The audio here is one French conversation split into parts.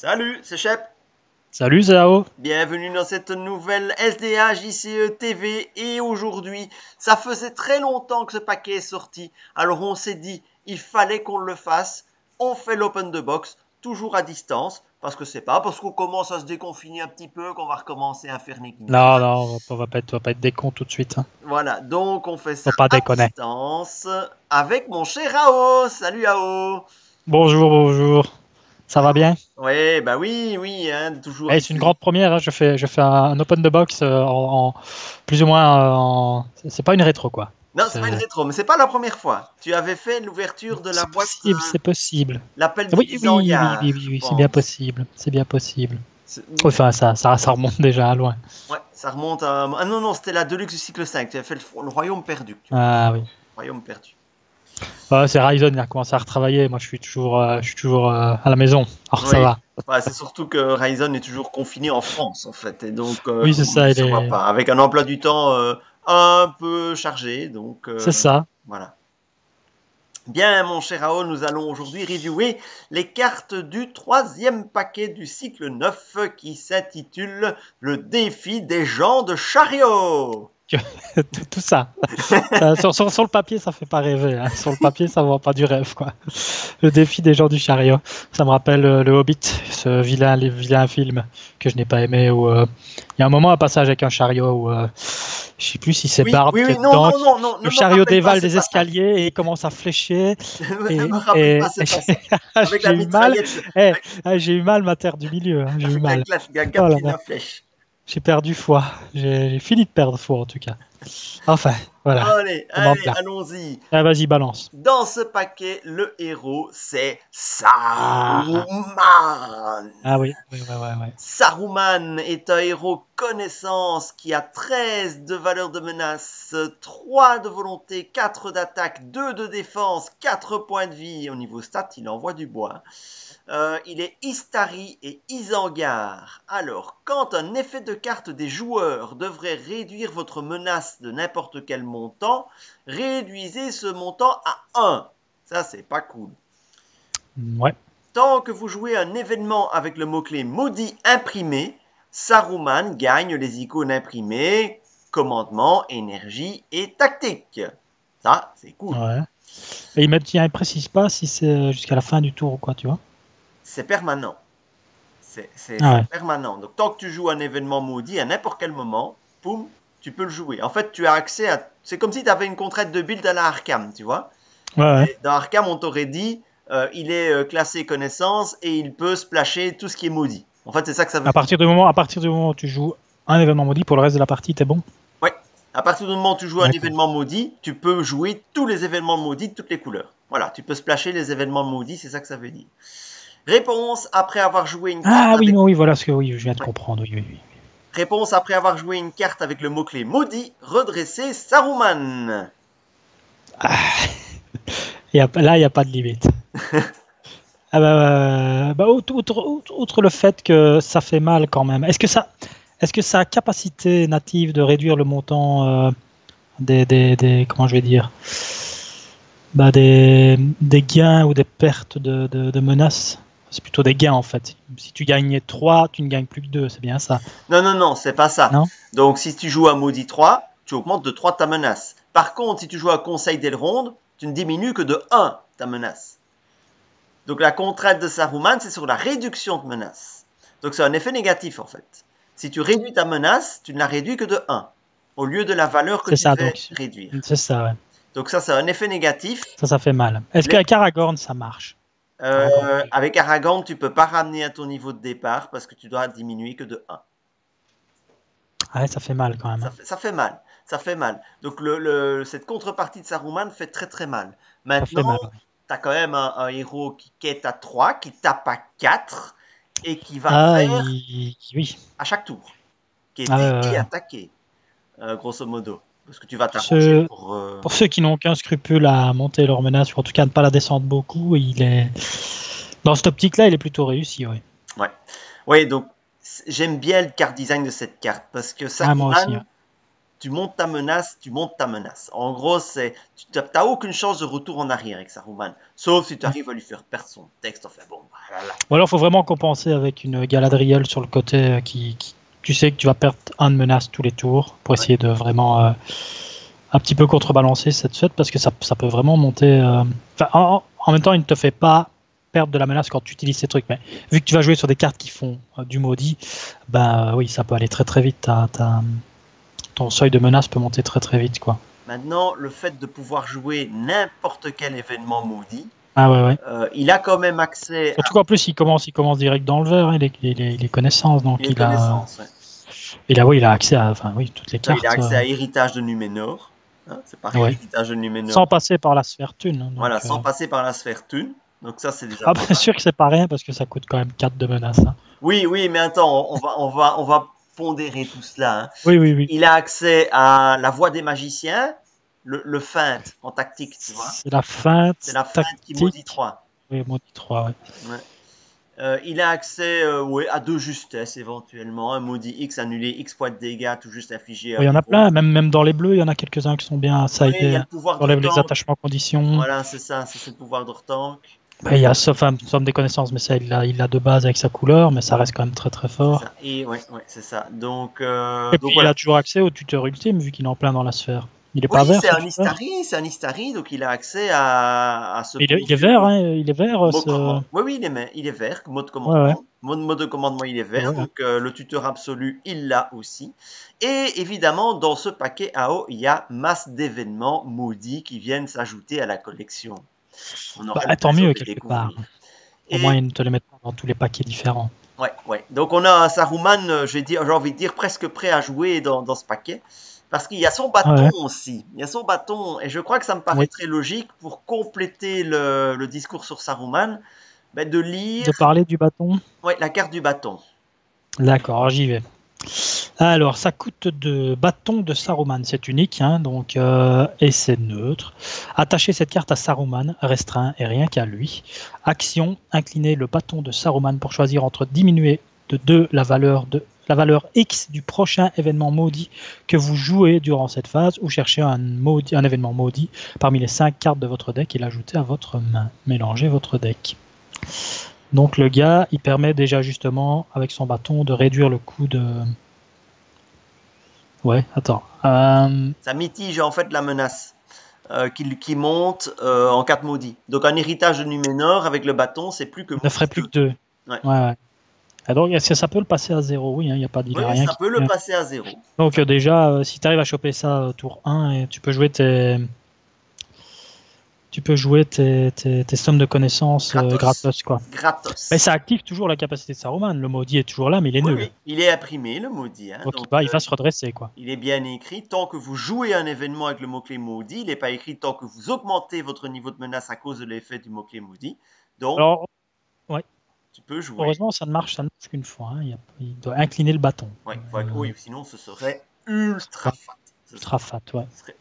Salut, c'est Shep. Salut Zao. Bienvenue dans cette nouvelle SDA JCE TV. Et aujourd'hui, ça faisait très longtemps que ce paquet est sorti. Alors on s'est dit, il fallait qu'on le fasse. On fait l'open the box, toujours à distance. Parce que c'est pas parce qu'on commence à se déconfiner un petit peu qu'on va recommencer à faire Nekinka. Non, non, on va pas être des cons tout de suite, hein. Voilà, donc on fait ça Faut pas à déconner. distance avec mon cher Ao. Salut Ao. Bonjour, bonjour. Ça va bien? Ouais, bah oui, oui, hein, toujours Eh, c'est une ici. grande première, hein. Je fais un open the box plus ou moins c'est pas une rétro quoi. Non, c'est pas une rétro, mais c'est pas la première fois. Tu avais fait l'ouverture de la C'est boîte, possible, c'est possible. l'appel des Oui, 10 oui, oui, hangars, oui, oui, je oui, c'est bien pense. possible. C'est bien possible. Ou- Enfin, ça remonte déjà à loin. Ouais, ça remonte à... Ah non, non, c'était la Deluxe du cycle 5. Tu avais fait le Royaume perdu, que tu m'avais Ah fait. oui. Royaume perdu. Ouais, c'est Ryzen, il a commencé à retravailler. Moi, je suis toujours à la maison. Alors ça Oui. va. Ouais, c'est surtout que Ryzen est toujours confiné en France, en fait. Et donc, Oui, c'est on ça. ne Il se voit est. pas. Avec un emploi du temps un peu chargé. Donc, C'est ça. voilà. Bien, mon cher Raoul, nous allons aujourd'hui reviewer les cartes du troisième paquet du cycle 9 qui s'intitule Le défi des gens de chariot. Tout ça. Sur le papier, ça fait pas rêver, hein. Sur le papier, ça vend pas du rêve, quoi. Le défi des gens du chariot. Ça me rappelle le Hobbit, ce vilain film que je n'ai pas aimé. Où il y a un moment, un passage avec un chariot où je sais plus si c'est Oui, Bard oui, qui oui, est non, dedans. non, non, non, ne Le me chariot rappelle pas dévale ce des passage. escaliers et il commence à flécher. Ne Et, me rappelle et, pas ce et passage. Avec j'ai la eu mal. mitraillette, Eh, avec, j'ai eu mal ma terre du milieu, hein. J'ai eu avec mal. la Oh là Gatling là. à flèche. J'ai perdu foi. J'ai fini de perdre foi en tout cas. Enfin, voilà. Allez, Le allez, manga. allons-y. Ah, vas-y, balance. Dans ce paquet, le héros, c'est Ah, Saruman. ah oui, oui, ouais, ouais, ouais. Saruman est un héros connaissance qui a 13 de valeur de menace, 3 de volonté, 4 d'attaque, 2 de défense, 4 points de vie. Au niveau stat, il envoie du bois. Il est Istari et Isengard. Alors, quand un effet de carte des joueurs devrait réduire votre menace de n'importe quel montant, réduisez ce montant à 1. Ça, c'est pas cool. Ouais. Tant que vous jouez un événement avec le mot-clé maudit imprimé, Saruman gagne les icônes imprimées, commandement, énergie et tactique. Ça, c'est cool. Ouais. Et il précise pas si c'est jusqu'à la fin du tour ou quoi, tu vois. C'est permanent. C'est Ah ouais. permanent. Donc, tant que tu joues un événement maudit à n'importe quel moment, poum, tu peux le jouer. En fait, tu as accès à. C'est comme si tu avais une contrainte de build à la Arkham, tu vois. Ouais, ouais. Et dans Arkham, on t'aurait dit, il est classé connaissance et il peut splasher tout ce qui est maudit. En fait, c'est ça que ça veut dire. À partir du moment où tu joues un événement maudit, pour le reste de la partie, t'es bon. Ouais. À partir du moment où tu joues un D'accord. événement maudit, tu peux jouer tous les événements maudits de toutes les couleurs. Voilà, tu peux splasher les événements maudits, c'est ça que ça veut dire. Réponse après avoir joué une carte Ah oui, avec. non, oui, voilà ce que oui, je viens de Ouais. comprendre. Oui, oui, oui. Réponse après avoir joué une carte avec le mot-clé maudit, redresser Saruman. Là, il n'y a pas de limite. Ah bah, outre le fait que ça fait mal quand même, est-ce que ça a capacité native de réduire le montant comment je vais dire, bah, des gains ou des pertes de menaces? C'est plutôt des gains en fait. Si tu gagnais 3, tu ne gagnes plus que 2, c'est bien ça, Non, non, non, c'est pas ça. non? Donc, si tu joues à maudit 3, tu augmentes de 3 ta menace. Par contre, si tu joues à conseil d'Elrond, tu ne diminues que de 1 ta menace. Donc, la contrainte de Saruman, c'est sur la réduction de menace. Donc, c'est un effet négatif en fait. Si tu réduis ta menace, tu ne la réduis que de 1, au lieu de la valeur que C'est tu ça devais donc. réduire. C'est ça, ouais. Donc, ça, c'est un effet négatif. Ça fait mal. Est-ce Les- qu'avec Aragorn ça marche? Aragorn. Avec Aragorn, tu peux pas ramener à ton niveau de départ parce que tu dois diminuer que de 1. Ah ouais, ça fait mal quand même, hein. Ça fait mal. Ça fait mal. Donc cette contrepartie de Saruman fait très très mal. Ça fait Maintenant, mal, ouais. tu as quand même un héros qui quête à 3, qui tape à 4 et qui va Ah, faire oui. à chaque tour. Ah, Quêter et attaquer, grosso modo. Parce que tu vas pour t'arranger ceux, pour... pour ceux qui n'ont aucun scrupule à monter leur menace, ou en tout cas à ne pas la descendre beaucoup, dans cette optique-là, il est plutôt réussi, oui. Ouais. Ouais, donc j'aime bien le card design de cette carte parce que Ah, moi aussi, ouais. Saruman, tu montes ta menace, tu montes ta menace. En gros, tu n'as aucune chance de retour en arrière avec Saruman. Sauf si tu arrives à lui faire perdre son texte. Enfin bon, voilà. Ou alors, il faut vraiment compenser avec une Galadriel sur le côté tu sais que tu vas perdre un de menace tous les tours pour essayer de vraiment un petit peu contrebalancer cette suite parce que ça peut vraiment monter. En même temps, il ne te fait pas perdre de la menace quand tu utilises ces trucs. Mais vu que tu vas jouer sur des cartes qui font du maudit, oui, ça peut aller très très vite. Ton seuil de menace peut monter très très vite, quoi. Maintenant, le fait de pouvoir jouer n'importe quel événement maudit, il a quand même accès. Surtout qu'en plus, il commence direct dans le vert, hein, les connaissances. Donc il a accès à toutes les cartes. Il a accès à Héritage de Numénor. Hein, c'est pareil, Héritage de Numénor. Sans passer par la sphère thune. Donc, voilà, sans passer par la sphère thune. Donc ça, c'est déjà. Bien sûr que c'est pas rien parce que ça coûte quand même 4 de menace. Hein. Oui, mais attends, on va pondérer tout cela. Hein. Oui. Il a accès à la voix des magiciens, le feinte en tactique, tu vois. C'est la feinte. C'est la feinte qui maudit 3. Oui, maudit 3, il a accès à 2 justesses éventuellement. Un maudit X annulé, X points de dégâts, tout juste infligé. Il y en a plein, même dans les bleus, il y en a quelques-uns qui sont bien sidés. Il y a le pouvoir enlève les attachements conditions. Voilà, c'est ça, c'est le pouvoir d'Ortank. Il y a Somme des connaissances, mais ça, il l'a de base avec sa couleur, mais ça reste quand même très très fort. Et c'est ça. Donc, et puis il a toujours accès au tuteur ultime vu qu'il est en plein dans la sphère. Il est pas vert. C'est un Istari, donc il a accès à ce. Il est vert, hein, il est vert. Oui, il est vert. Mode commandement. Mode de commandement, il est vert. Donc le tuteur absolu, il l'a aussi. Et évidemment, dans ce paquet AO, il y a masse d'événements maudits qui viennent s'ajouter à la collection. Tant mieux quelque part. Au moins, ils ne te les mettent pas dans tous les paquets différents. Ouais. Donc on a Saruman, j'ai envie de dire presque prêt à jouer dans ce paquet. Parce qu'il y a son bâton aussi. Il y a son bâton. Et je crois que ça me paraît très logique pour compléter le discours sur Saruman, de lire. De parler du bâton. Oui, la carte du bâton. D'accord, j'y vais. Alors, ça coûte de bâton de Saruman. C'est unique, hein, donc, et c'est neutre. Attachez cette carte à Saruman, restreint et rien qu'à lui. Action, incliner le bâton de Saruman pour choisir entre diminuer de 2 la valeur X du prochain événement maudit que vous jouez durant cette phase ou chercher un événement maudit parmi les 5 cartes de votre deck et l'ajouter à votre main. Mélangez votre deck. Donc le gars, il permet déjà justement avec son bâton de réduire le coût de... Ça mitige en fait la menace qui monte en 4 maudits. Donc un héritage de Numénor avec le bâton, c'est plus que... Ne ferait plus que 2. Ouais. Donc, est-ce que ça peut le passer à 0? Oui, il n'y a pas d'idée. Oui, ça peut le passer à 0. Donc, déjà, si tu arrives à choper ça tour 1, et tu peux jouer tes sommes de connaissances gratos, quoi. Gratos. Mais ça active toujours la capacité de Saruman. Le maudit est toujours là, mais il est nul. Oui, il est imprimé, le maudit. Hein, donc il va se redresser, quoi. Il est bien écrit. Tant que vous jouez un événement avec le mot-clé maudit, il n'est pas écrit tant que vous augmentez votre niveau de menace à cause de l'effet du mot-clé maudit. Donc, tu peux jouer. Heureusement, ça ne marche qu'une fois. Hein. Il doit incliner le bâton. Oui, sinon ce serait ultra fat. Ce serait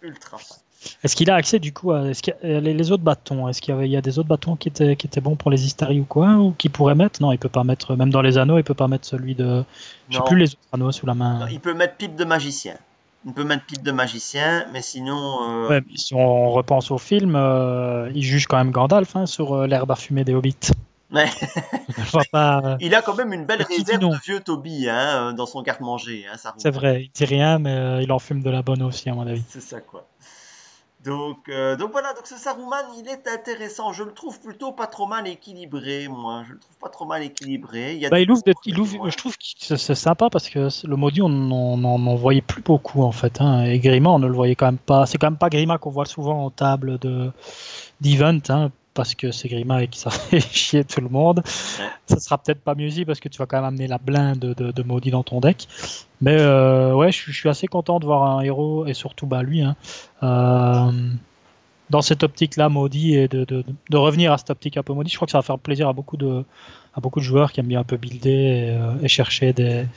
ultra fat. Est-ce qu'il a accès du coup à les autres bâtons? Est-ce qu'il y a des autres bâtons qui étaient bons pour les Istari ou quoi, ou qu'il pourrait mettre? Non, il peut pas mettre, même dans les anneaux, il peut pas mettre celui de... Je sais plus les autres anneaux sous la main. Non, il peut mettre pipe de magicien. Mais sinon... Ouais, mais si on repense au film, il juge quand même Gandalf sur l'herbe à fumer des hobbits. Ouais. pas, il a quand même une belle réserve de vieux Toby dans son garde-manger. Hein, c'est vrai, il dit rien, mais il en fume de la bonne aussi, à mon avis. C'est ça, quoi. Donc voilà, donc ce Saruman, il est intéressant. Je le trouve plutôt pas trop mal équilibré, moi. Je le trouve pas trop mal équilibré. Il ouvre, je trouve que c'est sympa parce que le maudit, on n'en voyait plus beaucoup en fait. Hein. Et Grima, on ne le voyait quand même pas. C'est quand même pas Grima qu'on voit souvent en table d'event, hein, parce que c'est Grima et qui ça fait chier tout le monde. Ouais. Ça sera peut-être pas mieux aussi parce que tu vas quand même amener la blinde de maudit dans ton deck. Mais ouais, je suis assez content de voir un héros, et surtout lui, hein, dans cette optique-là, maudit, et de revenir à cette optique un peu maudit. Je crois que ça va faire plaisir à beaucoup de joueurs qui aiment bien un peu builder et chercher des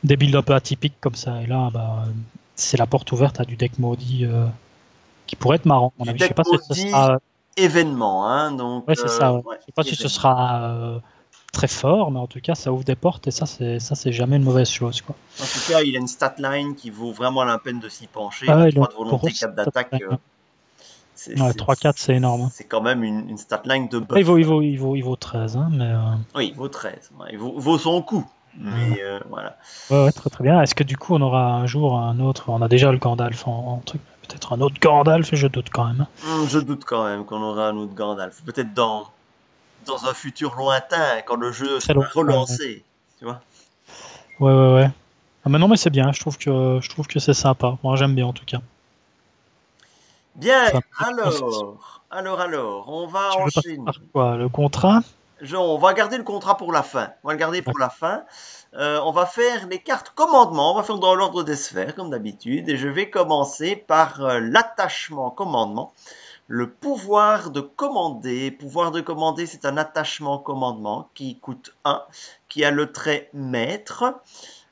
builds un peu atypiques comme ça. Et là, c'est la porte ouverte à du deck maudit qui pourrait être marrant. Je sais pas si ce sera... événement, hein, donc... Ouais, c'est ça. Ouais. Je sais pas si ce sera très fort, mais en tout cas, ça ouvre des portes et ça, c'est jamais une mauvaise chose, quoi. En tout cas, il a une stat line qui vaut vraiment la peine de s'y pencher. Ah, 3 le de gros, volonté, 4 d'attaque. ouais, 3-4, c'est énorme, hein. C'est quand même une stat line de Après, buff. il vaut 13, hein, mais Oui, il vaut 13. Ouais, vaut son coup. euh, Mais voilà. ouais, ouais, très très bien. Est-ce que du coup, on aura un jour un autre? On a déjà le Gandalf en truc. Peut-être un autre Gandalf, je doute quand même. Je doute quand même qu'on aura un autre Gandalf. Peut-être dans un futur lointain, quand le jeu Très sera lointain, ouais. relancé. Tu vois? Ouais, ouais, ouais. Ah, mais non, mais c'est bien. Je trouve que c'est sympa. Moi, j'aime bien en tout cas. Bien, Ça me fait penser. alors, on va Tu veux passer enchaîner. par quoi? Le contrat? On va garder le contrat pour la fin. On va le garder pour D'accord. la fin. On va faire les cartes commandement. On va faire dans l'ordre des sphères, comme d'habitude. Et je vais commencer par l'attachement commandement. Le pouvoir de commander. Pouvoir de commander, c'est un attachement commandement qui coûte 1, qui a le trait maître.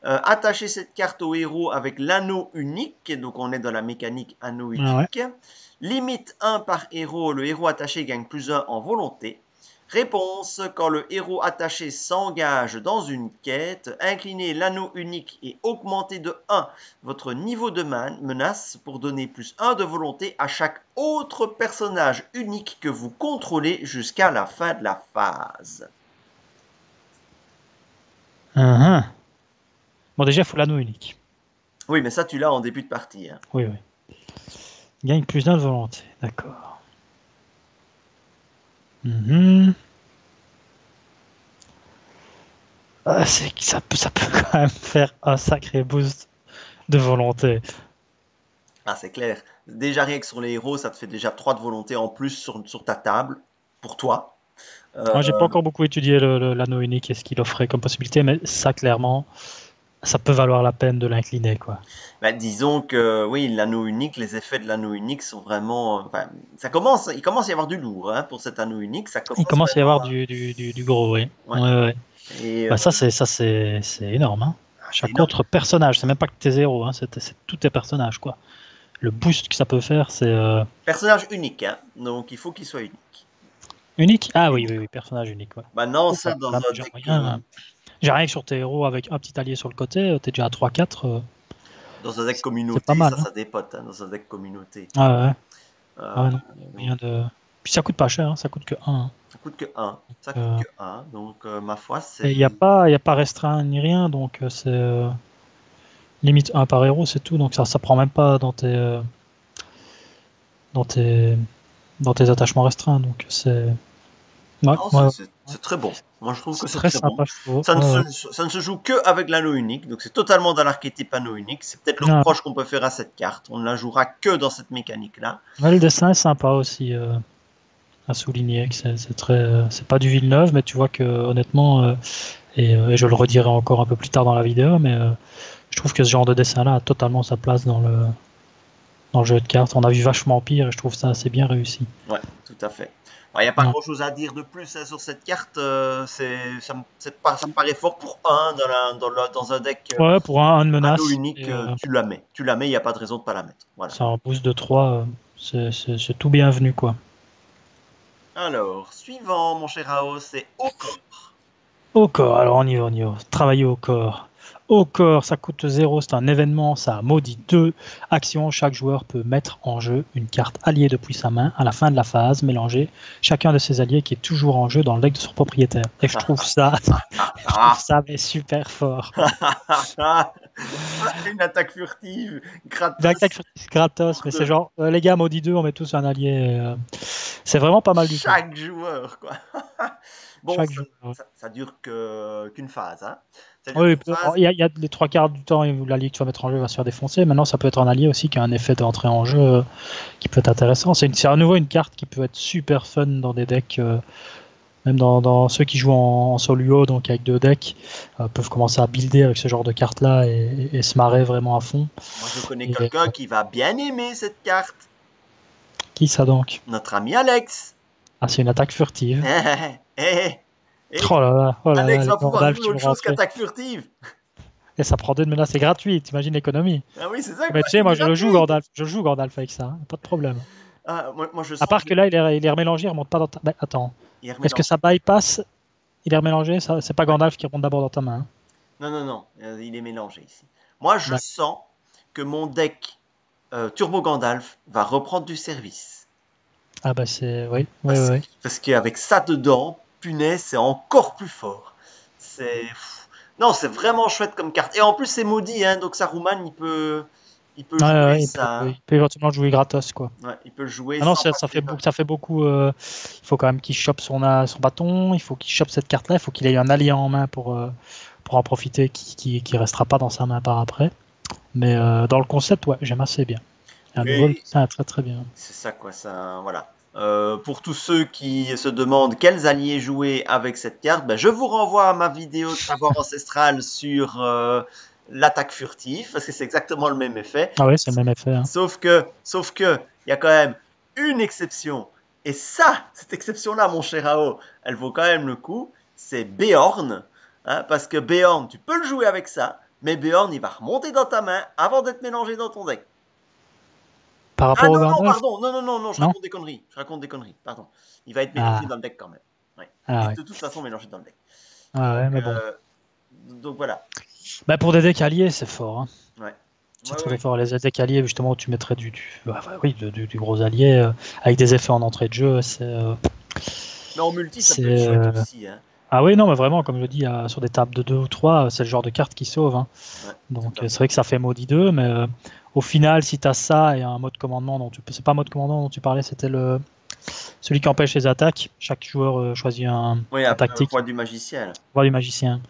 Attacher cette carte au héros avec l'anneau unique. Donc on est dans la mécanique anneau Ah ouais. unique. Limite 1 par héros. Le héros attaché gagne plus 1 en volonté. Réponse, quand le héros attaché s'engage dans une quête, inclinez l'anneau unique et augmentez de 1 votre niveau de menace pour donner plus 1 de volonté à chaque autre personnage unique que vous contrôlez jusqu'à la fin de la phase. Uhum. Bon, déjà, il faut l'anneau unique. Oui, mais ça tu l'as en début de partie. Hein. Oui, oui. Gagne plus d'un de volonté. D'accord. Mhm. Ah, ça peut quand même faire un sacré boost de volonté. Ah, c'est clair. Déjà rien que sur les héros, ça te fait déjà 3 de volonté en plus sur ta table, pour toi. Moi, j'ai pas Euh, encore beaucoup étudié l'anneau unique et ce qu'il offrait comme possibilité, mais ça, clairement, ça peut valoir la peine de l'incliner, quoi. Bah, disons que oui, l'anneau unique, les effets de l'anneau unique sont vraiment. Enfin, il commence à y avoir du lourd hein, pour cet anneau unique. Ça Il commence commence à y vraiment avoir du gros, oui. ouais. Ouais, ouais. Et Bah, ça, c'est énorme, hein. c'est Chaque énorme. autre personnage, c'est même pas que tes héros, hein, c'est tous tes personnages, quoi. Le boost que ça peut faire, c'est Personnage unique, hein, donc il faut qu'il soit unique. unique. Ah oui, Unique. oui, oui, personnage unique, ouais. Maintenant, Oh, ça bah, dans là, un déjà deck, moyen, hein. J'ai rien que sur tes héros avec un petit allié sur le côté, t'es déjà à 3-4, c'est pas communauté, mal, hein. ça dépote. Hein, dans un deck communauté. Ah ouais, ah Euh, ouais, non. donc, Rien de... Puis ça coûte pas cher, hein, ça coûte que 1. ça coûte que un. Ça coûte Euh, que un. Donc, ma foi, et c'est. il y a pas restreint ni rien, donc c'est limite un par héros, c'est tout. Donc ça prend même pas dans tes, dans tes attachements restreints. Donc ouais, Non, ouais, c'est très bon. Moi, je trouve que c'est c'est très très bon. sympa, je trouve. Ça ne Ouais, se, ouais. ça ne se joue que avec l'anneau unique, donc c'est totalement dans l'archétype anneau unique. C'est peut-être le Ouais. reproche qu'on peut faire à cette carte. On ne la jouera que dans cette mécanique-là. Ouais, le dessin est sympa aussi à souligner. Que c'est très, c'est pas du Villeneuve, mais tu vois que honnêtement, et je le redirai encore un peu plus tard dans la vidéo, mais je trouve que ce genre de dessin-là a totalement sa place dans le jeu de cartes. On a vu vachement pire et je trouve ça assez bien réussi. Ouais, tout à fait. Il n'y a pas Ouais, grand-chose à dire de plus hein, sur cette carte. Ça me paraît fort pour un dans un deck ouais, pour un de anneau menace, unique. et, Tu la mets. Tu la mets, il n'y a pas de raison de ne pas la mettre. Voilà. c'est un boost de 3, c'est tout bienvenu, quoi. Alors, suivant, mon cher Ao, c'est Okor. Au corps, alors on y va, on y va. Travailler au corps. Au corps, ça coûte 0, c'est un événement, ça maudit 2. Action, chaque joueur peut mettre en jeu une carte alliée depuis sa main à la fin de la phase, mélanger chacun de ses alliés qui est toujours en jeu dans le deck de son propriétaire. Et je trouve ça, je trouve ça mais super fort. Une attaque furtive, L'attaque gratos gratos, pour mais c'est genre, les gars, maudit 2, on met tous un allié. C'est vraiment pas mal du tout. chaque joueur, quoi. Bon, Chaque joueur. ça dure qu'une phase, hein. Ça dure Oui, qu'une phase. il y a les trois quarts du temps où l'allié que tu vas mettre en jeu va se faire défoncer. Maintenant, ça peut être un allié aussi qui a un effet d'entrée en jeu qui peut être intéressant. C'est à nouveau une carte qui peut être super fun dans des decks, même dans ceux qui jouent en solo, donc avec deux decks, peuvent commencer à builder avec ce genre de carte-là et se marrer vraiment à fond. Moi, je connais Et, quelqu'un qui va bien aimer cette carte. qui ça donc? Notre ami Alex. Ah, c'est une attaque furtive. Oh là là, Alex les va pouvoir Gandalf jouer qui vont autre chose rentrer. qu'attaque furtive. Et ça prend 2 de menace, c'est gratuit, t'imagines l'économie. Ah oui, c'est ça Mais quoi, tu sais, c'est moi je le joue gratuit. Gandalf, avec ça, hein, pas de problème. Ah, moi, je À sens part que là, il est remélangé, il remonte pas dans ta... Bah, attends, il est-ce que remélange. ça bypass Il est remélangé, ça, c'est pas Gandalf qui remonte d'abord dans ta main. Hein. Non, non, non, il est mélangé ici. Moi, je sens que mon deck Turbo Gandalf va reprendre du service. Ah bah c'est... Oui, oui, Parce, oui. parce qu'avec ça dedans, punaise, c'est encore plus fort. C'est... Non, c'est vraiment chouette comme carte. Et en plus, c'est maudit, hein, donc Saruman, il peut Ouais, jouer ouais, ça. Hein. il peut éventuellement jouer gratos, quoi. Ouais, il peut le jouer Ah non, sans ça passer fait par... beaucoup, ça fait beaucoup. Il faut quand même qu'il chope son bâton, il faut qu'il chope cette carte-là, il faut qu'il ait un allié en main pour en profiter, qui restera pas dans sa main par après. Mais dans le concept, ouais, j'aime assez bien. Et à nouveau, Oui, c'est très très bien. c'est ça, quoi. Ça, voilà. Pour tous ceux qui se demandent quels alliés jouer avec cette carte, ben, je vous renvoie à ma vidéo de savoir ancestral sur l'attaque furtive, parce que c'est exactement le même effet. Ah ouais, c'est le même effet. Hein. Sauf que, il y a quand même une exception. Et ça, cette exception-là, mon cher Ao, elle vaut quand même le coup. C'est Beorn. Hein, parce que Beorn, tu peux le jouer avec ça, mais Beorn, il va remonter dans ta main avant d'être mélangé dans ton deck. Par Ah rapport au non, non, Gandalf, pardon, non, non, non, non, je non? raconte des conneries. Je raconte des conneries, pardon. Il va être mélangé Ah, dans le deck quand même. Ouais. Il ah est ouais. de toute façon mélangé dans le deck. Ah Donc, ouais, mais bon. voilà. Bah pour des decks alliés, c'est fort. Hein. Ouais. C'est Ouais, très, très ouais. fort. Les decks alliés, justement, où tu mettrais oui, du gros allié avec des effets en entrée de jeu, Mais en multi, ça c'est, peut être chouette aussi. Hein. Ah oui, non, mais vraiment, comme je le dis, sur des tables de 2 ou 3, c'est le genre de carte qui sauve. Hein. Ouais, tout Donc à c'est fait. vrai que ça fait maudit 2, mais au final, si tu as ça et un mode commandement c'est pas un mode commandement dont tu parlais, c'était celui qui empêche les attaques. Chaque joueur choisit Oui, un après, tactique, voix du magicien. Là. voire du magicien.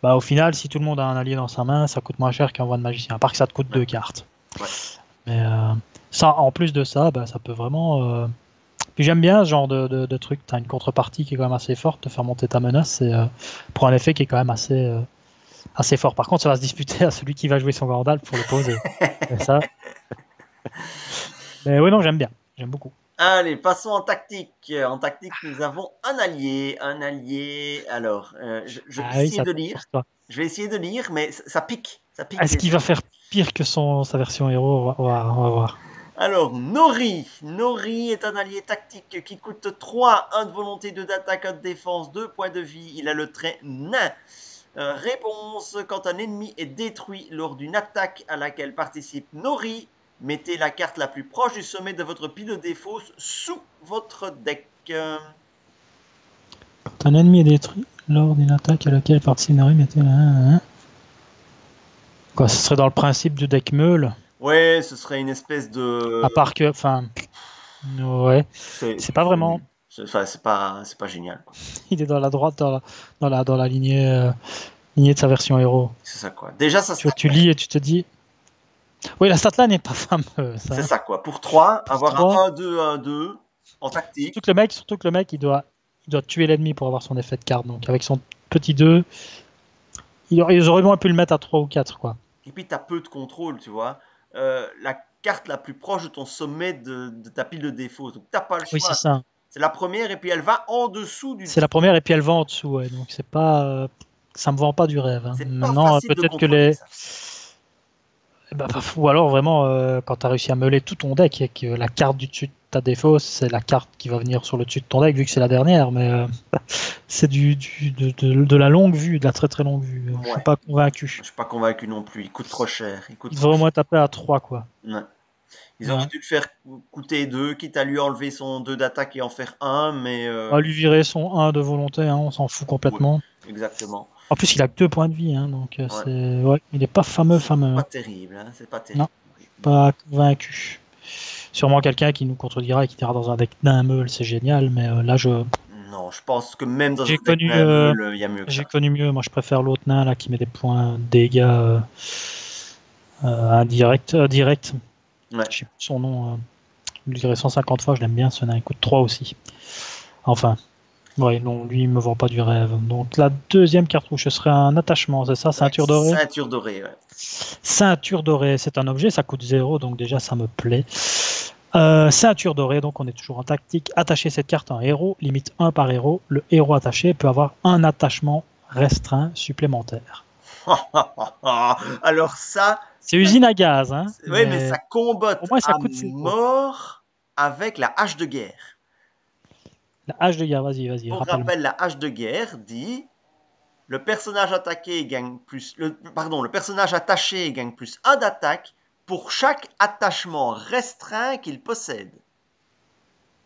Bah, au final, si tout le monde a un allié dans sa main, ça coûte moins cher qu'un voix de magicien, à part que ça te coûte Ouais, 2 cartes. ouais. Mais ça, en plus de ça, bah, ça peut vraiment. Puis j'aime bien ce genre de truc. Tu as une contrepartie qui est quand même assez forte, de faire monter ta menace, et pour un effet qui est quand même assez fort. Par contre, ça va se disputer à celui qui va jouer son Gandalf pour le poser. Et ça. Mais oui, non, j'aime bien. J'aime beaucoup. Allez, passons en tactique. En tactique, nous avons un allié. Un allié. Alors, je vais Ah oui, essayer ça de tombe lire. sur toi. Je vais essayer de lire, mais ça pique. Ça pique Est-ce les qu'il va yeux. faire pire que sa version héros? On va voir. Alors, Nori. Nori est un allié tactique qui coûte 3, 1 de volonté, 2 d'attaque, 1 de défense, 2 points de vie. Il a le trait nain. Réponse, quand un ennemi est détruit lors d'une attaque à laquelle participe Nori, mettez la carte la plus proche du sommet de votre pile de défauts sous votre deck. Quand un ennemi est détruit lors d'une attaque à laquelle participe Nori, mettez la. Quoi, ce serait dans le principe du deck meule. Ouais, ce serait une espèce de... À part que. Enfin. Ouais. C'est pas c'est vraiment. nul. Enfin, c'est pas génial. Quoi. Il est dans la droite, dans la lignée de sa version héros. C'est ça, quoi. Déjà, ça Tu stat, lis et tu te dis. Oui, la stat là n'est pas fameuse. c'est Hein. ça, quoi. Pour 3, Pour avoir 3. un 1-2, 1-2 en Surtout tactique. que le mec, il doit tuer l'ennemi pour avoir son effet de carte. Donc avec son petit 2, ils auraient moins pu le mettre à 3 ou 4, quoi. Et puis, tu as peu de contrôle, tu vois. La carte la plus proche de ton sommet de ta pile de défauts. Donc, tu n'as pas le Oui, c'est choix. ça. C'est la première et puis elle va en dessous du C'est la dessus. première et puis elle va en dessous, ouais. Donc c'est pas, ça me vend pas du rêve. Hein. C'est pas Maintenant, facile de peut-être que contrôler les, ça. eh ben, ou alors vraiment quand tu as réussi à meuler tout ton deck et que la carte du dessus de ta défausse, c'est la carte qui va venir sur le dessus de ton deck vu que c'est la dernière. Mais c'est de la longue vue, de la très très longue vue. Je suis Ouais. pas convaincu. Je suis pas convaincu non plus. Il coûte trop cher. Il coûte Il trop devrait au cher. moins taper à 3, quoi. Ouais. Ils auraient Ouais. dû le faire coûter 2, quitte à lui enlever son 2 d'attaque et en faire un, mais On va lui virer son 1 de volonté, hein, on s'en fout ouais, complètement. exactement. En plus, il a que 2 points de vie, hein, donc Ouais. ouais, il est pas fameux, C'est fameux. pas Hein. terrible, hein, c'est pas Non, terrible. pas convaincu. Sûrement quelqu'un qui nous contredira et qui dira dans un deck d'un meule, c'est génial, mais là, Non, je pense que même dans j'ai un deck connu, Nameul, il y a mieux que j'ai ça. connu mieux. Moi, je préfère l'autre nain là qui met des points dégâts indirect, direct. Ouais. Je sais plus son nom. Je le dirai 150 fois, je l'aime bien. Ce nain, il coûte 3 aussi. Enfin, ouais, non, lui, il me vend pas du rêve. Donc, la deuxième cartouche, ce serait un attachement, c'est ça, Ouais, ceinture dorée. ceinture dorée, ouais. Ceinture dorée, c'est un objet, ça coûte 0, donc déjà ça me plaît. Ceinture dorée, donc on est toujours en tactique. Attacher cette carte à un héros, limite 1 par héros. Le héros attaché peut avoir un attachement restreint supplémentaire. Alors ça, C'est usine à gaz, hein, oui, mais mais ça au combotte moins ça à coûte 0. mort avec la hache de guerre. La hache de guerre, vas-y, Pour rappelle-moi. rappel, la hache de guerre dit le personnage attaqué gagne plus. Le personnage attaché gagne plus 1 d'attaque pour chaque attachement restreint qu'il possède.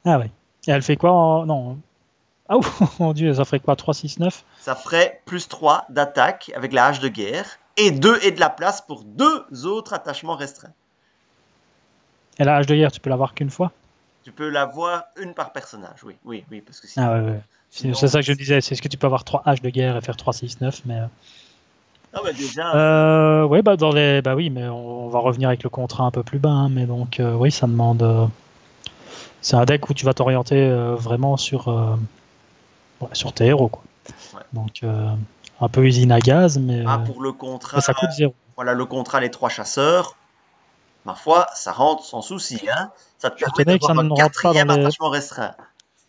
Ah ouais. Et elle fait quoi Non. Ah ouf, mon dieu, ça ferait quoi 3, 6, 9. Ça ferait plus 3 d'attaque avec la hache de guerre et 2 et de la place pour 2 autres attachements restreints. Et la hache de guerre, tu peux l'avoir qu'une fois? Tu peux l'avoir une par personnage, oui, parce que Ah sinon, ouais. C'est sinon ça que je me disais, c'est ce que tu peux avoir 3 haches de guerre et faire 3, 6, 9, mais... ah bah déjà, Ouais, bah, bah oui, mais on va revenir avec le contrat un peu plus bas, hein, mais donc, oui, ça demande... c'est un deck où tu vas t'orienter vraiment sur tes héros, quoi. ouais. Donc, un peu usine à gaz, Pour le mais contrat, ça coûte 0. voilà, le contrat les 3 chasseurs, ma foi, ça rentre sans souci, hein. Ça te Je suis permet étonné que d'avoir ça un ne rentre pas dans quatrième les, attachement restreint.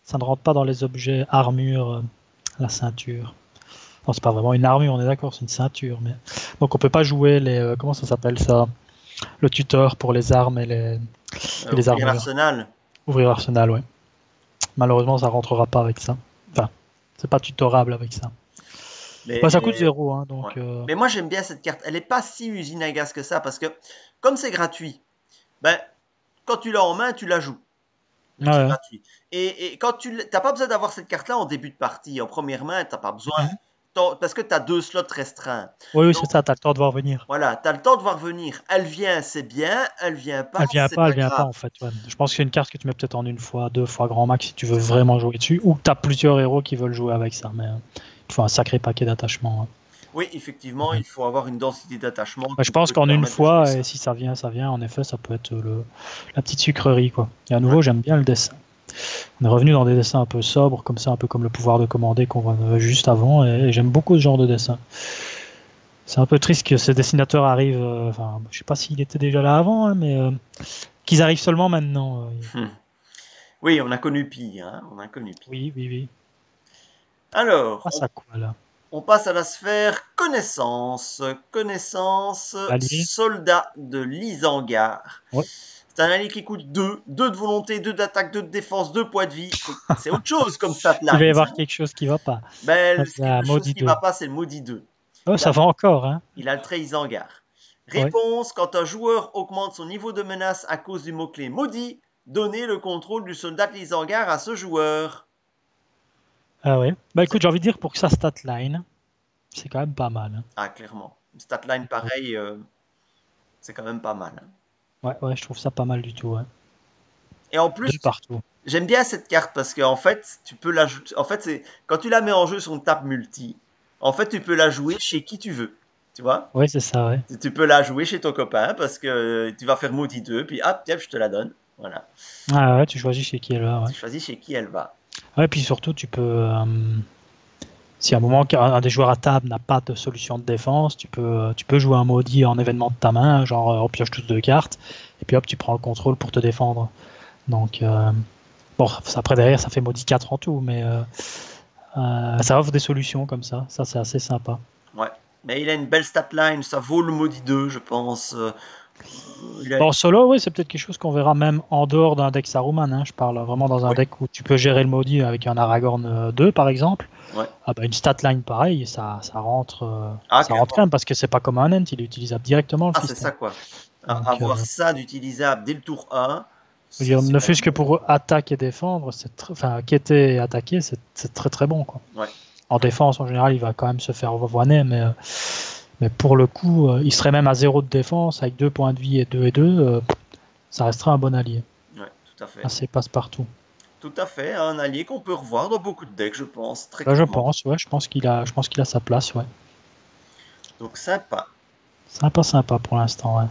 ça ne rentre pas dans les objets armure, la ceinture. Bon, c'est pas vraiment une armure, on est d'accord, c'est une ceinture, mais... Donc on peut pas jouer les... comment ça s'appelle ça? Le tuteur pour les armes et les Ouvrir armures. l'arsenal. Ouvrir l'arsenal, ouais. Malheureusement, ça rentrera pas avec ça. Enfin, c'est pas tutorable avec ça. Mais, Bah, ça coûte 0, hein, ouais. donc... Mais moi, j'aime bien cette carte. Elle n'est pas si usine à gaz que ça, parce que comme c'est gratuit, ben, quand tu l'as en main, tu la joues. Vu que c'est Ouais. gratuit. Et quand tu n'as pas besoin d'avoir cette carte-là en début de partie. En première main, tu n'as pas besoin. Mhm. Parce que tu as 2 slots restreints. Oui, Donc, c'est ça, t'as le temps de voir venir. voilà, tu as le temps de voir venir. Elle vient, c'est bien. Elle vient pas, c'est Elle pas vient pas grave. en fait. Ouais. Je pense que c'est une carte que tu mets peut-être en une fois, 2 fois grand max si tu veux vraiment jouer dessus, ou que tu as plusieurs héros qui veulent jouer avec ça, mais il faut un sacré paquet d'attachements. Hein. Oui, effectivement, il faut avoir une densité d'attachement Bah, qui je pense peut te qu'en une permettre de jouer fois, ça. et si ça vient, en effet, ça peut être la petite sucrerie, quoi. Et à Ouais. nouveau, j'aime bien le dessin. On est revenu dans des dessins un peu sobres, comme ça, un peu comme le pouvoir de commander qu'on voit juste avant, et j'aime beaucoup ce genre de dessin. C'est un peu triste que ces dessinateurs arrivent, enfin, je sais pas s'il était déjà là avant, hein, mais qu'ils arrivent seulement maintenant. Oui, on a connu pire, hein, on a connu pire. Oui. Alors, Ah, ça quoi, là? on passe à la sphère connaissance. Connaissance, Allié? soldat de l'Isengard. Ouais. C'est un allié qui coûte 2, 2 de volonté, 2 d'attaque, 2 de défense, 2 points de vie. C'est autre chose comme Il va y statline, avoir ça. quelque chose qui va pas. Ben, Ça, c'est un la chose maudit qui ne va 2. pas, c'est le maudit 2. Oh, Il ça a, va encore, hein? il a le trait Isengard. Ouais. Réponse, quand un joueur augmente son niveau de menace à cause du mot-clé maudit, donnez le contrôle du soldat de l'Isengard à ce joueur. Ah ouais. Bah C'est- écoute, j'ai envie de dire pour que ça statline, c'est quand même pas mal. Hein. Ah, clairement. Une statline pareil, c'est quand même pas mal, hein. Ouais, je trouve ça pas mal du tout. Ouais. Et en plus, 2 partout. j'aime bien cette carte parce qu'en fait, tu peux la en fait, c'est quand tu la mets en jeu sur une table multi, en fait, tu peux la jouer chez qui tu veux. Tu vois? Ouais, c'est ça, ouais. Tu peux la jouer chez ton copain parce que tu vas faire maudit 2, puis hop, tiens, je te la donne. Voilà. Ah ouais, tu choisis chez qui elle va, ouais. Tu choisis chez qui elle va. Ouais, puis surtout, tu peux. Si à un moment un des joueurs à table n'a pas de solution de défense, tu peux jouer un maudit en événement de ta main, genre on pioche toutes 2 cartes, et puis hop, tu prends le contrôle pour te défendre. Donc, bon, après derrière, ça fait maudit 4 en tout, mais ça offre des solutions comme ça. Ça, c'est assez sympa. Ouais. Mais il a une belle statline, ça vaut le maudit 2, je pense. Il a... Bon, en solo, oui, c'est peut-être quelque chose qu'on verra même en dehors d'un deck Saruman. Hein. Je parle vraiment dans un Oui, deck où tu peux gérer le maudit avec un Aragorn 2, par exemple. ouais. Ah bah, une statline pareille, ça rentre, Ah, ça rentre clairement. quand même parce que c'est pas comme un Ent, il est utilisable directement le Ah, c'est système. ça, quoi. Donc, Avoir ça d'utilisable dès le tour 1, je veux c'est dire, ne super. fût-ce que pour attaquer et défendre, enfin, quitter et attaquer, c'est très très bon. Quoi. Ouais. En défense, en général, il va quand même se faire voiner, mais pour le coup, il serait même à 0 de défense, avec 2 points de vie et 2 et 2, ça restera un bon allié. Ouais, tout à fait. Assez passe-partout. Tout à fait, un allié qu'on peut revoir dans beaucoup de decks, je pense, très Là, je clairement. pense, ouais, je pense qu'il a sa place, ouais. Donc sympa. Sympa pour l'instant, ouais.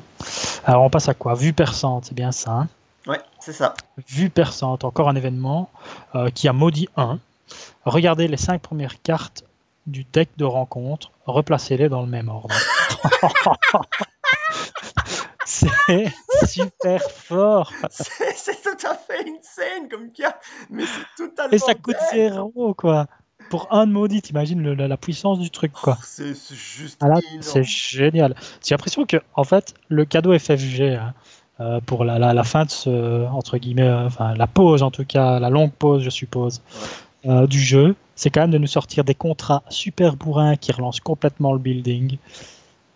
Alors, on passe à quoi? Vue perçante, c'est bien ça. Hein. Ouais, c'est ça. Vue perçante, encore un événement qui a maudit 1. Regardez les 5 premières cartes du deck de rencontre, replacez-les dans le même ordre. C'est super fort. C'est tout à fait insane comme carte, mais c'est Et totalement ça coûte dingue. 0, quoi. Pour un de maudit, t'imagines la puissance du truc, Oh, quoi. c'est juste Ah là, c'est énorme. génial. J'ai l'impression que, en fait, le cadeau FFG, hein, pour la fin de ce, entre guillemets, enfin la pause en tout cas, la longue pause je suppose, du jeu, c'est quand même de nous sortir des contrats super bourrins qui relancent complètement le building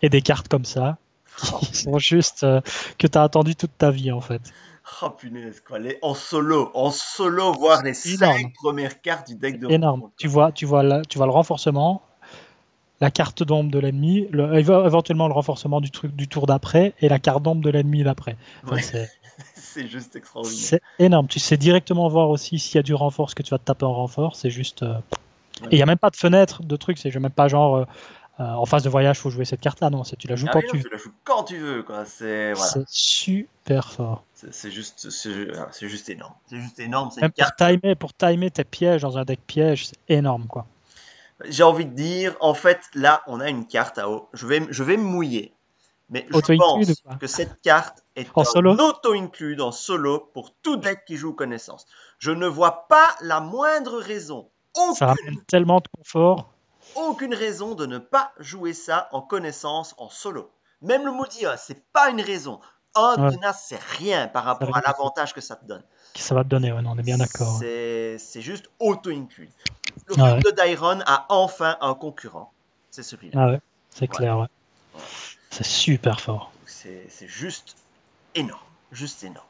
et des cartes comme ça qui sont juste que tu as attendu toute ta vie en fait. Oh punaise, quoi. En solo, voir les 5 Énorme, premières cartes du deck c'est de énorme. rencontre, Tu quoi. vois, tu vois, tu vois le renforcement, la carte d'ombre de l'ennemi, éventuellement le renforcement du truc du tour d'après et la carte d'ombre de l'ennemi d'après. Enfin, Ouais, c'est juste extraordinaire. c'est énorme. Tu sais directement voir aussi s'il y a du renfort, ce que tu vas te taper en renfort. C'est juste. Et il Ouais. n'y a même pas de fenêtre de trucs. C'est même pas genre en phase de voyage, faut jouer cette carte-là. Non, tu la joues Ah quand oui, non, tu veux. tu la joues quand tu veux, quoi. C'est, voilà. C'est super fort. C'est juste énorme. C'est juste énorme, c'est une Même carte. pour timer tes pièges dans un deck piège, c'est énorme quoi. J'ai envie de dire, en fait, là, on a une carte à eau. Je vais me mouiller. Mais je Auto-include ou pense pas? que cette carte est En un solo? auto-include en solo pour tout deck qui joue connaissance. Je ne vois pas la moindre raison, Ça ramène aucune, tellement de confort. aucune raison de ne pas jouer ça en connaissance en solo. Même le maudit 1, c'est pas une raison. Un Ouais, menace, c'est rien par c'est rapport à rien du tout. l'avantage que ça te donne. Ça va te donner, ouais, non, on est bien d'accord. C'est juste auto-include. Le Ouais, Rune ouais, de Dairon a enfin un concurrent. C'est celui-là. ah ouais, c'est Voilà, clair, ouais. voilà. C'est super fort. C'est juste énorme. Juste énorme.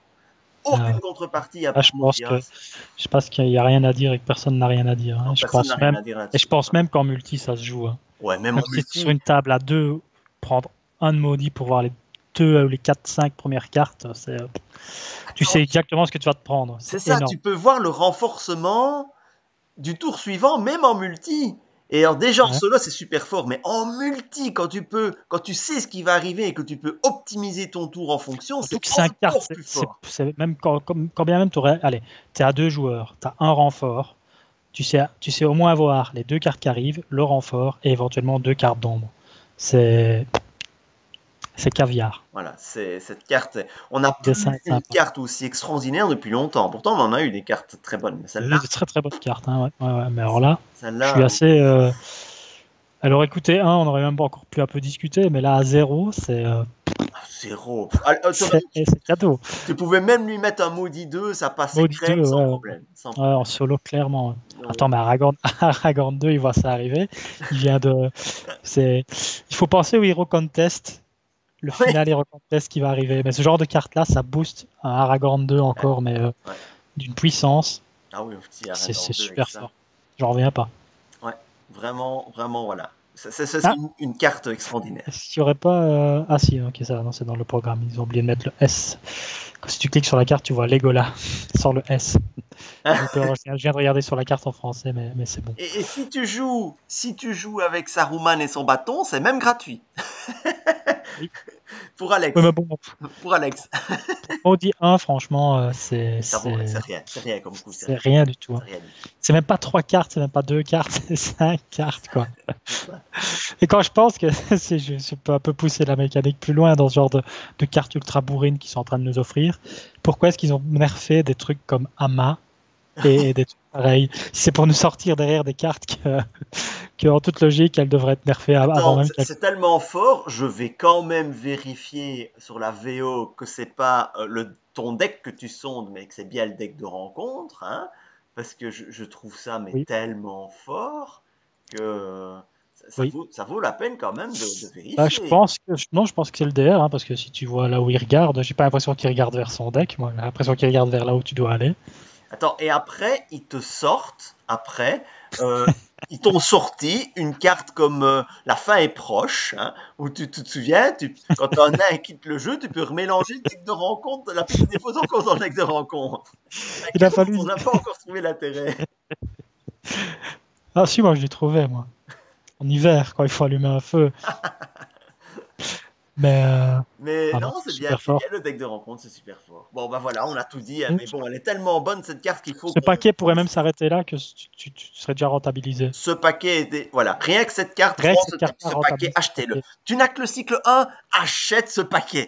Ah Aucune ouais. contrepartie à Là, je pense qu'il n'y a rien à dire et que personne n'a rien à dire, hein. Non, personne n'a rien à dire Et je là-dessus. pense même qu'en multi, ça se joue, hein. Ouais, même Même en si tu es sur multi. une table à deux, prendre un de maudit pour voir les deux ou les 4, 5 premières cartes, tu sais Attends, exactement ce que tu vas te prendre. c'est C'est ça, énorme. tu peux voir le renforcement du tour suivant, même en multi. Et alors déjà en Ouais. solo, c'est super fort, mais en multi, quand tu sais ce qui va arriver et que tu peux optimiser ton tour en fonction, Surtout c'est que 5 cartes, encore plus fort. c'est même quand bien même tu aurais. Allez, tu es à deux joueurs, tu as un renfort, tu sais au moins avoir les deux cartes qui arrivent, le renfort et éventuellement deux cartes d'ombre. C'est c'est caviar. Voilà, c'est cette carte. On n'a Avec des plus 5 eu une sympas. carte aussi extraordinaire depuis longtemps. Pourtant, on en a eu des cartes très bonnes, mais Il y a celle-là, de très très bonnes cartes, hein, ouais, ouais, ouais. Mais alors là, je suis celle-là, assez. Alors écoutez, on aurait même pas encore pu un peu discuter, mais là à zéro, zéro. c'est cadeau. Tu pouvais même lui mettre un maudit 2, ça passait Maudit 2, crème sans ouais, problème. Sans ouais, en problème. solo, clairement. Donc, Attends, mais Aragorn, Aragorn 2, il voit ça arriver. Il vient de. C'est... Il faut penser au Hero Contest, le ouais. final Hero Contest qui va arriver. Mais ce genre de carte-là, ça booste un Aragorn 2 Ouais, encore, mais ouais. d'une puissance, Ah oui, petit c'est Aragorn 2 avec super ça. fort. J'en reviens pas. Ouais, vraiment, vraiment, voilà. C'est Ah, une carte extraordinaire. est-ce qu'il n'y aurait pas. Ah si, ok, ça, non, c'est dans le programme. Ils ont oublié de mettre le S. Si tu cliques sur la carte, tu vois Legolas sans le S. J'ai eu peur, je viens de regarder sur la carte en français, mais c'est bon. Et si tu joues avec Saruman et son bâton, c'est même gratuit. Oui, Pour ouais, mais Alex. bon, Pour Alex. Audi 1, franchement, C'est rien comme coup, c'est c'est rien. rien du tout, C'est hein. rien du tout. C'est même pas trois cartes, c'est même pas deux cartes, c'est cinq cartes, quoi. C'est ça. Et quand je pense que je peux un peu pousser la mécanique plus loin dans ce genre de cartes ultra bourrines qu'ils sont en train de nous offrir, pourquoi est-ce qu'ils ont nerfé des trucs comme Ama et des trucs pareils? Si c'est pour nous sortir derrière des cartes que en toute logique, elles devraient être nerfées avant Attends, même qu'elles. c'est tellement fort, je vais quand même vérifier sur la VO que c'est pas ton deck que tu sondes, mais que c'est bien le deck de rencontre, hein, parce que je trouve ça mais Oui, tellement fort que oui. ça vaut la peine quand même de Bah, je vérifier. pense que non, je pense que c'est le DR, hein, parce que si tu vois là où il regarde, j'ai pas l'impression qu'il regarde vers son deck, moi, j'ai l'impression qu'il regarde vers là où tu dois aller. Attends, et après, ils te sortent, après, euh, ils t'ont sorti une carte comme La fin est proche, hein, où tu te souviens, quand un nain quitte le jeu, tu peux remélanger le deck de rencontre, la petite défaut encore dans le deck de rencontre. La Il a carte fallu. dont on n'a pas encore trouvé l'intérêt. Ah si, moi je l'ai trouvé, moi. En hiver, quand il faut allumer un feu. Mais Mais ah non, non, super c'est bien fort. le deck de rencontre, c'est super fort. Bon, bah voilà, on a tout dit, hein, Donc, mais bon, elle est tellement bonne cette carte qu'il faut ce paquet qu'on pourrait même discute. s'arrêter là que tu serais déjà rentabilisé. Ce paquet était. Voilà, rien que cette carte, Rien que prends cette carte-là ce paquet, rentabilise ce achetez-le. paquet. Tu n'as que le cycle un, achète ce paquet.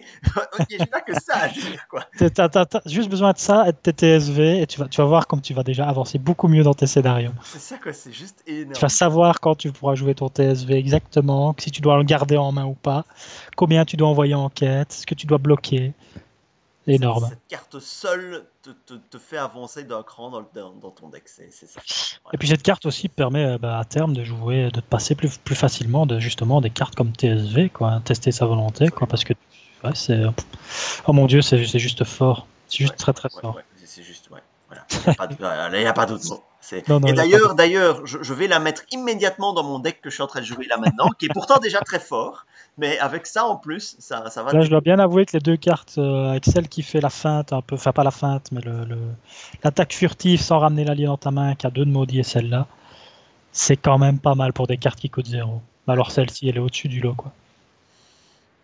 Ok, je n'ai que ça à dire, quoi. T'as juste besoin de ça et de tes TSV et tu vas voir comme tu vas déjà avancer beaucoup mieux dans tes scénarios. C'est ça, quoi, c'est juste Tu vas énorme. savoir quand tu pourras jouer ton TSV exactement, si tu dois le garder en main ou pas, combien tu dois envoyer en quête, ce que tu dois bloquer. énorme. Cette carte seule te fait avancer d'un cran dans ton deck, c'est ça. Et Voilà. puis cette carte aussi permet à terme de jouer, de passer plus facilement justement des cartes comme TSV, quoi, tester sa volonté, quoi, parce que ouais, oh mon Dieu, c'est juste fort, c'est juste Ouais, très très ouais, fort. ouais, c'est juste, ouais. Voilà. Il n'y a pas de, voilà, là, il y a pas d'autre mot. Non, non, Et il n'y a pas de. d'ailleurs, je vais la mettre immédiatement dans mon deck que je suis en train de jouer là maintenant, qui est pourtant déjà très fort, mais avec ça en plus, ça va Là, je dois décoller. bien avouer que les deux cartes, avec celle qui fait la feinte un peu, enfin pas la feinte, mais l'attaque furtive sans ramener l'allié dans ta main, qui a 2 de maudit, et celle-là, c'est quand même pas mal pour des cartes qui coûtent 0. Alors celle-ci, elle est au-dessus du lot, quoi.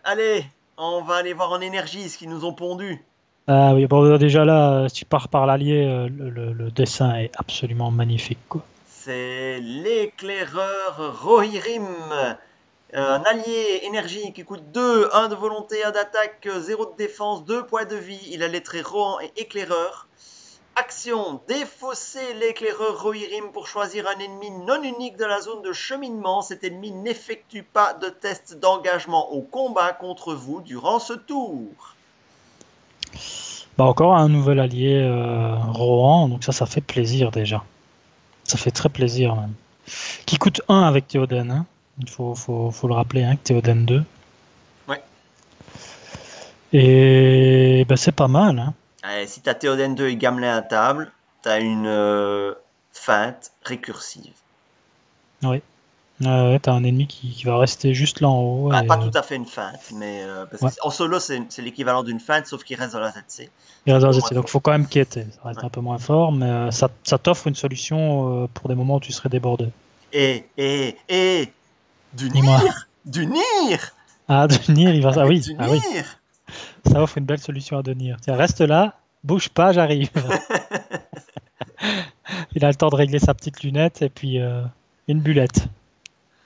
Allez, on va aller voir en énergie ce qu'ils nous ont pondu. Ah oui, bon, déjà là, si tu pars par l'allié, le dessin est absolument magnifique, quoi. C'est l'éclaireur Rohirrim. Un allié énergie qui coûte 2, 1 de volonté, 1 d'attaque, 0 de défense, 2 points de vie. Il a les traits Rohan et éclaireur. Action, défausser l'éclaireur Rohirrim pour choisir un ennemi non unique de la zone de cheminement. Cet ennemi n'effectue pas de test d'engagement au combat contre vous durant ce tour. Bah encore un nouvel allié Rohan, donc ça fait plaisir déjà. Ça fait très plaisir même. Qui coûte 1 avec Théoden, hein. Il faut le rappeler, hein, que Théoden 2. Ouais. Et bah, c'est pas mal, hein. Allez, si t'as Théoden 2 et Gamelin à table, t'as une feinte récursive. Oui. Ouais, t'as un ennemi qui va rester juste là en haut. Bah, Et, pas tout à fait une feinte, mais parce ouais, que en solo c'est l'équivalent d'une feinte, sauf qu'il reste dans la ZC. il C'est un reste dans peu le moins ZC, donc fort. faut quand même quêter. Ça reste Ouais. un peu moins fort, mais ça t'offre une solution pour des moments où tu serais débordé. Du Dis-moi. Nir! Du Nir! Ah, Denir, il va. Ah Avec oui, du ah oui. Nir! Ça offre une belle solution à Denir. Tiens, reste là, bouge pas, j'arrive. Il a le temps de régler sa petite lunette et puis une bullette.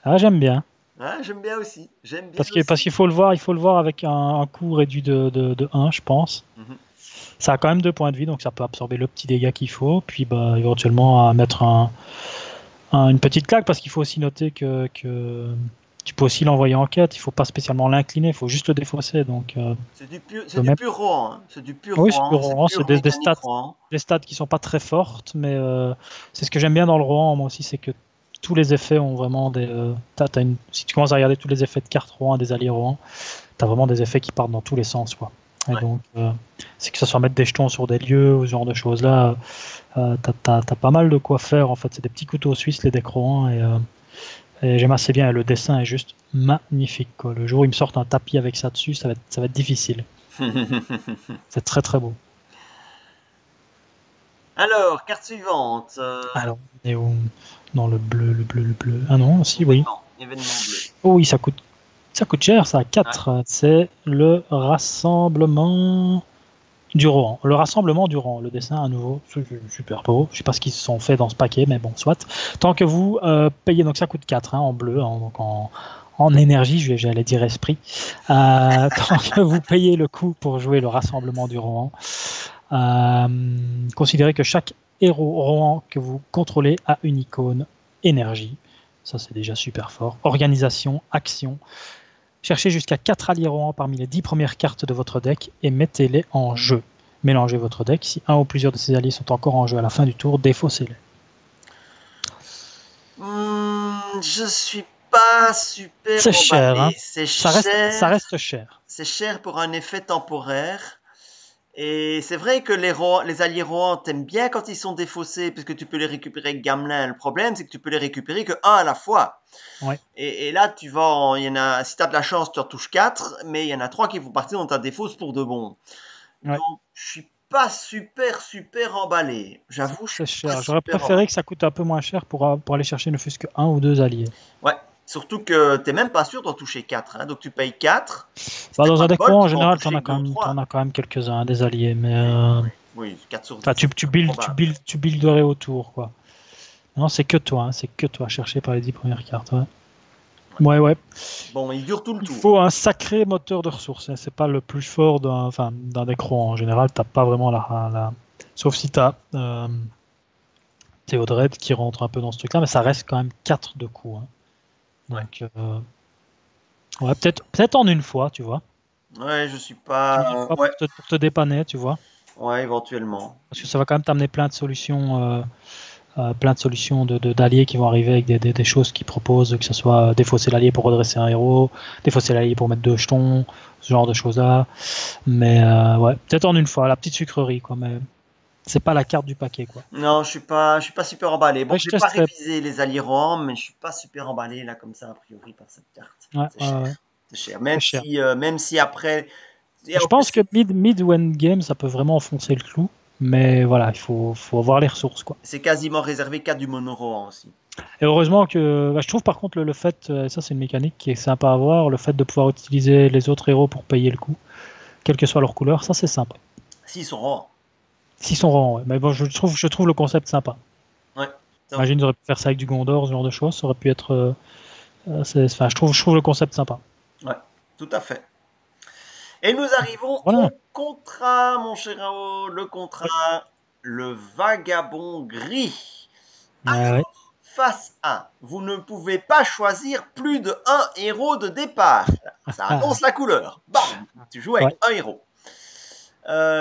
Ah, j'aime bien. Ah, j'aime bien aussi. J'aime bien Parce aussi. il faut le voir avec un coût réduit de 1, je pense. Mhm. Ça a quand même 2 points de vie, donc ça peut absorber le petit dégât qu'il faut. Puis bah, éventuellement à mettre une petite claque, parce qu'il faut aussi noter que tu peux aussi l'envoyer en quête. Il faut pas spécialement l'incliner, il faut juste le défausser. Donc, C'est peut du même... pur Rohan, hein. C'est du pur Oui, c'est du Rohan, c'est Rohan, c'est pure mécanique stats, Rohan. des stats qui sont pas très fortes, mais c'est ce que j'aime bien dans le Rohan, moi aussi, c'est que tous les effets ont vraiment des. Si tu commences à regarder tous les effets de cartes Rohan, des alliés Rohan, tu as vraiment des effets qui partent dans tous les sens, quoi. Et Ouais. donc, c'est que ce soit mettre des jetons sur des lieux ou ce genre de choses-là, t'as pas mal de quoi faire, en fait. C'est des petits couteaux suisses, les decks Rohan, et j'aime assez bien. Et le dessin est juste magnifique, quoi. Le jour où ils me sortent un tapis avec ça dessus, ça va être difficile. C'est très très beau. Alors, carte suivante. Alors, on est où? Dans le bleu, le bleu, le bleu. Ah non, si, oui. Événement bleu. Oh oui, ça coûte cher, ça, Ouais. 4. C'est le rassemblement du Rohan. Le rassemblement du Rohan. Le dessin, à nouveau, c'est super beau. Je sais pas ce qu'ils se sont fait dans ce paquet, mais bon, soit. Tant que vous payez, donc ça coûte 4, hein, en bleu, hein, donc en énergie, j'allais dire esprit. Tant que vous payez le coût pour jouer le rassemblement du Rohan, considérez que chaque héros Rohan que vous contrôlez a une icône énergie. Ça, c'est déjà super fort. Organisation, action. Cherchez jusqu'à 4 alliés Rohan parmi les 10 premières cartes de votre deck et mettez-les en jeu. Mélangez votre deck. Si un ou plusieurs de ces alliés sont encore en jeu à la fin du tour, défaussez-les. Je suis pas super C'est cher, hein. emballé. C'est Ça cher. reste cher. C'est cher pour un effet temporaire. Et c'est vrai que les alliés Rohan t'aiment bien quand ils sont défaussés, puisque tu peux les récupérer avec Gamelin. Le problème, c'est que tu peux les récupérer que un à la fois. Ouais. Et là, il y en a, si tu as de la chance, tu en touches 4, mais il y en a 3 qui vont partir dans ta défausse pour de bon. Ouais. Donc, je suis pas super emballé. J'avoue, je suis C'est pas cher. J'aurais super préféré emballé. que ça coûte un peu moins cher pour aller chercher ne fût-ce que un ou deux alliés. Ouais, surtout que t'es même pas sûr d'en toucher 4, hein. Donc tu payes 4. Si Bah, t'as dans pas un de deck bol, Rohan, en tu vas en général, toucher que 2 ou 3. t'en as quand même quelques-uns, des alliés, mais Oui, oui, oui, 4 sur enfin, 10, c'est probable. tu builderais autour, quoi. Non, c'est que toi, hein, c'est que toi, chercher par les 10 premières cartes. Ouais. Ouais. Ouais. Bon, il dure tout le Il tour. faut un sacré moteur de ressources, hein. C'est pas le plus fort d'un deck Rohan. En général, t'as pas vraiment Sauf si t'as Théodred qui rentre un peu dans ce truc-là, mais ça reste quand même 4 de coups, hein. Ouais. Donc, ouais, peut-être en une fois, tu vois. Ouais, je suis Tu n'imagines pas. pas Ouais, pour te dépanner, tu vois. ouais, éventuellement. Parce que ça va quand même t'amener plein de solutions d'alliés qui vont arriver avec des choses qu'ils proposent, que ce soit défausser l'allié pour redresser un héros, défausser l'allié pour mettre 2 jetons, ce genre de choses-là. Mais ouais, peut-être en une fois, la petite sucrerie, quoi. Mais c'est pas la carte du paquet, quoi. Non, je suis pas super emballé. Bon, Ouais, je j'ai pas testerai. révisé les alliés roms, mais je suis pas super emballé là comme ça a priori par cette carte. Ouais, C'est ouais, cher, ouais. c'est cher. C'est cher. Même si après, et Et je en plus pense que mid ou endgame, ça peut vraiment enfoncer le clou. Mais voilà, faut avoir les ressources, quoi. c'est quasiment réservé qu'à du mono aussi. Et heureusement que. Bah, je trouve par contre le fait, ça c'est une mécanique qui est sympa à voir, le fait de pouvoir utiliser les autres héros pour payer le coup, quelle que soit leur couleur, ça c'est sympa. S'ils sont rares. S'ils sont rangs, ouais. Mais bon, je trouve le concept sympa. Ouais. Donc, Imagine, ils auraient pu faire ça avec du Gondor, ce genre de choses, ça aurait pu être. Enfin, je trouve le concept sympa. ouais, tout à fait. Et nous arrivons Voilà. au contrat, mon cher Ao, le Ouais. contrat, le vagabond gris. Ouais. Face 1, vous ne pouvez pas choisir plus de un héros de départ. Ça Ah, annonce la couleur. Bam, tu joues avec ouais. un héros.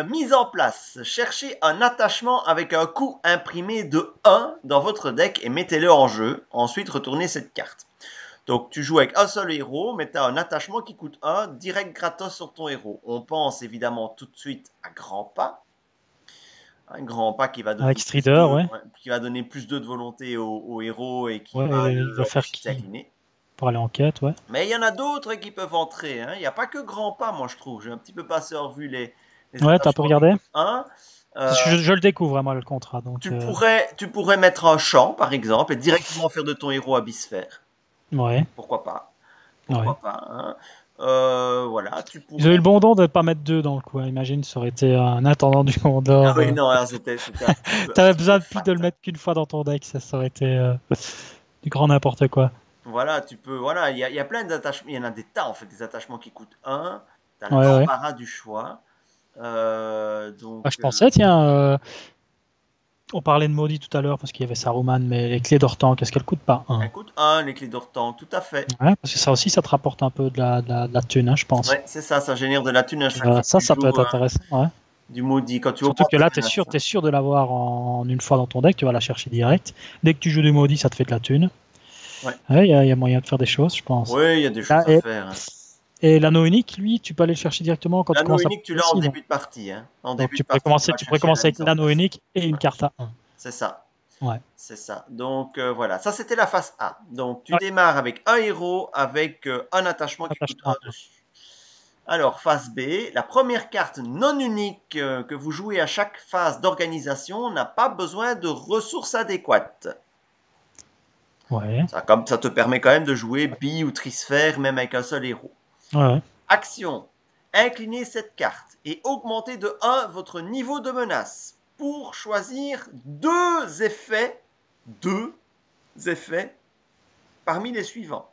Mise en place. Cherchez un attachement avec un coût imprimé de 1 dans votre deck et mettez-le en jeu. Ensuite, retournez cette carte. Donc, tu joues avec un seul héros, mais tu as un attachement qui coûte 1, direct gratos sur ton héros. On pense évidemment tout de suite à Grand Pas. Un grand pas qui va Avec donner plus Strider, 2, ouais. ouais, qui va donner plus 2 de volonté au héros et qui Ouais, va il va faire l'empêcher de qui s'incliner. pour aller en quête, ouais. Mais il y en a d'autres qui peuvent entrer. Hein. Il n'y a pas que grand pas, moi je trouve. J'ai un petit peu passé en revue les Ouais, t'as un peu attachements qui regardé? coûtent 1. Parce que je le découvre, moi, le contrat. Donc, Tu pourrais mettre un champ, par exemple, et directement faire de ton héros Abyssphère. ouais. Pourquoi pas? Ouais. Pourquoi pas, hein. Voilà, tu Ils ont eu pourrais. le bon don de ne pas mettre deux dans le coup, hein. Imagine, ça aurait été un intendant du Ah Gondor. oui, non, alors c'était un T'avais petit peu besoin de plus fat. de le mettre qu'une fois dans ton deck, ça aurait été du grand n'importe quoi. Voilà, tu peux. Voilà, il y a plein d'attachements. Il y en a des tas, en fait, des attachements qui coûtent 1. Tu as Ouais, ouais. l'embarras du choix. Donc, Bah, je pensais, tiens, on parlait de maudit tout à l'heure parce qu'il y avait Saruman, mais les clés d'Ortan, qu'est-ce qu'elles coûtent pas un? elles coûtent 1, les clés d'Ortan, tout à fait. Ouais, parce que ça aussi, ça te rapporte un peu de la thune, hein, je pense. Ouais, c'est ça, ça génère de la thune à chaque fois que tu Ça peut joues être intéressant, ouais. du maudit. Quand tu Surtout augmentes que tes là, menaces. t'es sûr de l'avoir en une fois dans ton deck, tu vas la chercher direct. Dès que tu joues du maudit, ça te fait de la thune. Ouais, Ouais, il y a moyen de faire des choses, je pense. ouais, il y a des Ah, choses à faire. Hein. et l'anneau unique, lui, tu peux aller le chercher directement quand tu L'anneau commences à unique, tu passer l'as en aussi. début de partie. Hein. En Donc début de partie, tu vas tu pourrais chercher la commencer avec mise en l'anneau place. unique et une Ouais, carte à un. c'est ça. Ouais. C'est ça. Donc voilà, ça c'était la phase A. Donc tu Ouais, démarres avec un héros avec un attachement qui coûte attachement à 1 dessus. Alors, phase B, la première carte non unique que vous jouez à chaque phase d'organisation n'a pas besoin de ressources adéquates. un. Ouais. Ça te permet quand même de jouer bi ou trisphère même avec un seul héros. Ouais. Action. Inclinez cette carte et augmentez de 1 votre niveau de menace pour choisir deux effets parmi les suivants.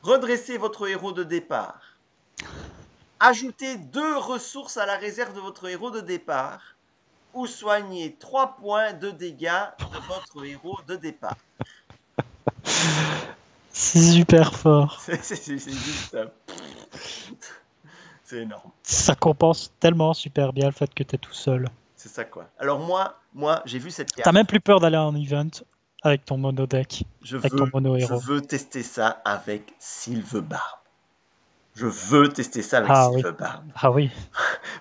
Redressez votre héros de départ. Ajoutez 2 ressources à la réserve de votre héros de départ ou soignez 3 points de dégâts de votre héros de départ. C'est super fort. C'est juste. C'est énorme. Ça compense tellement super bien le fait que t'es tout seul. C'est ça quoi. Alors moi j'ai vu cette T'as carte. même plus peur d'aller en event avec ton mono deck, Je avec ton veux, mono je héros. veux tester ça avec Sylvebarbe. Je veux tester ça avec Ah oui. Sylvebarbe. Ah oui.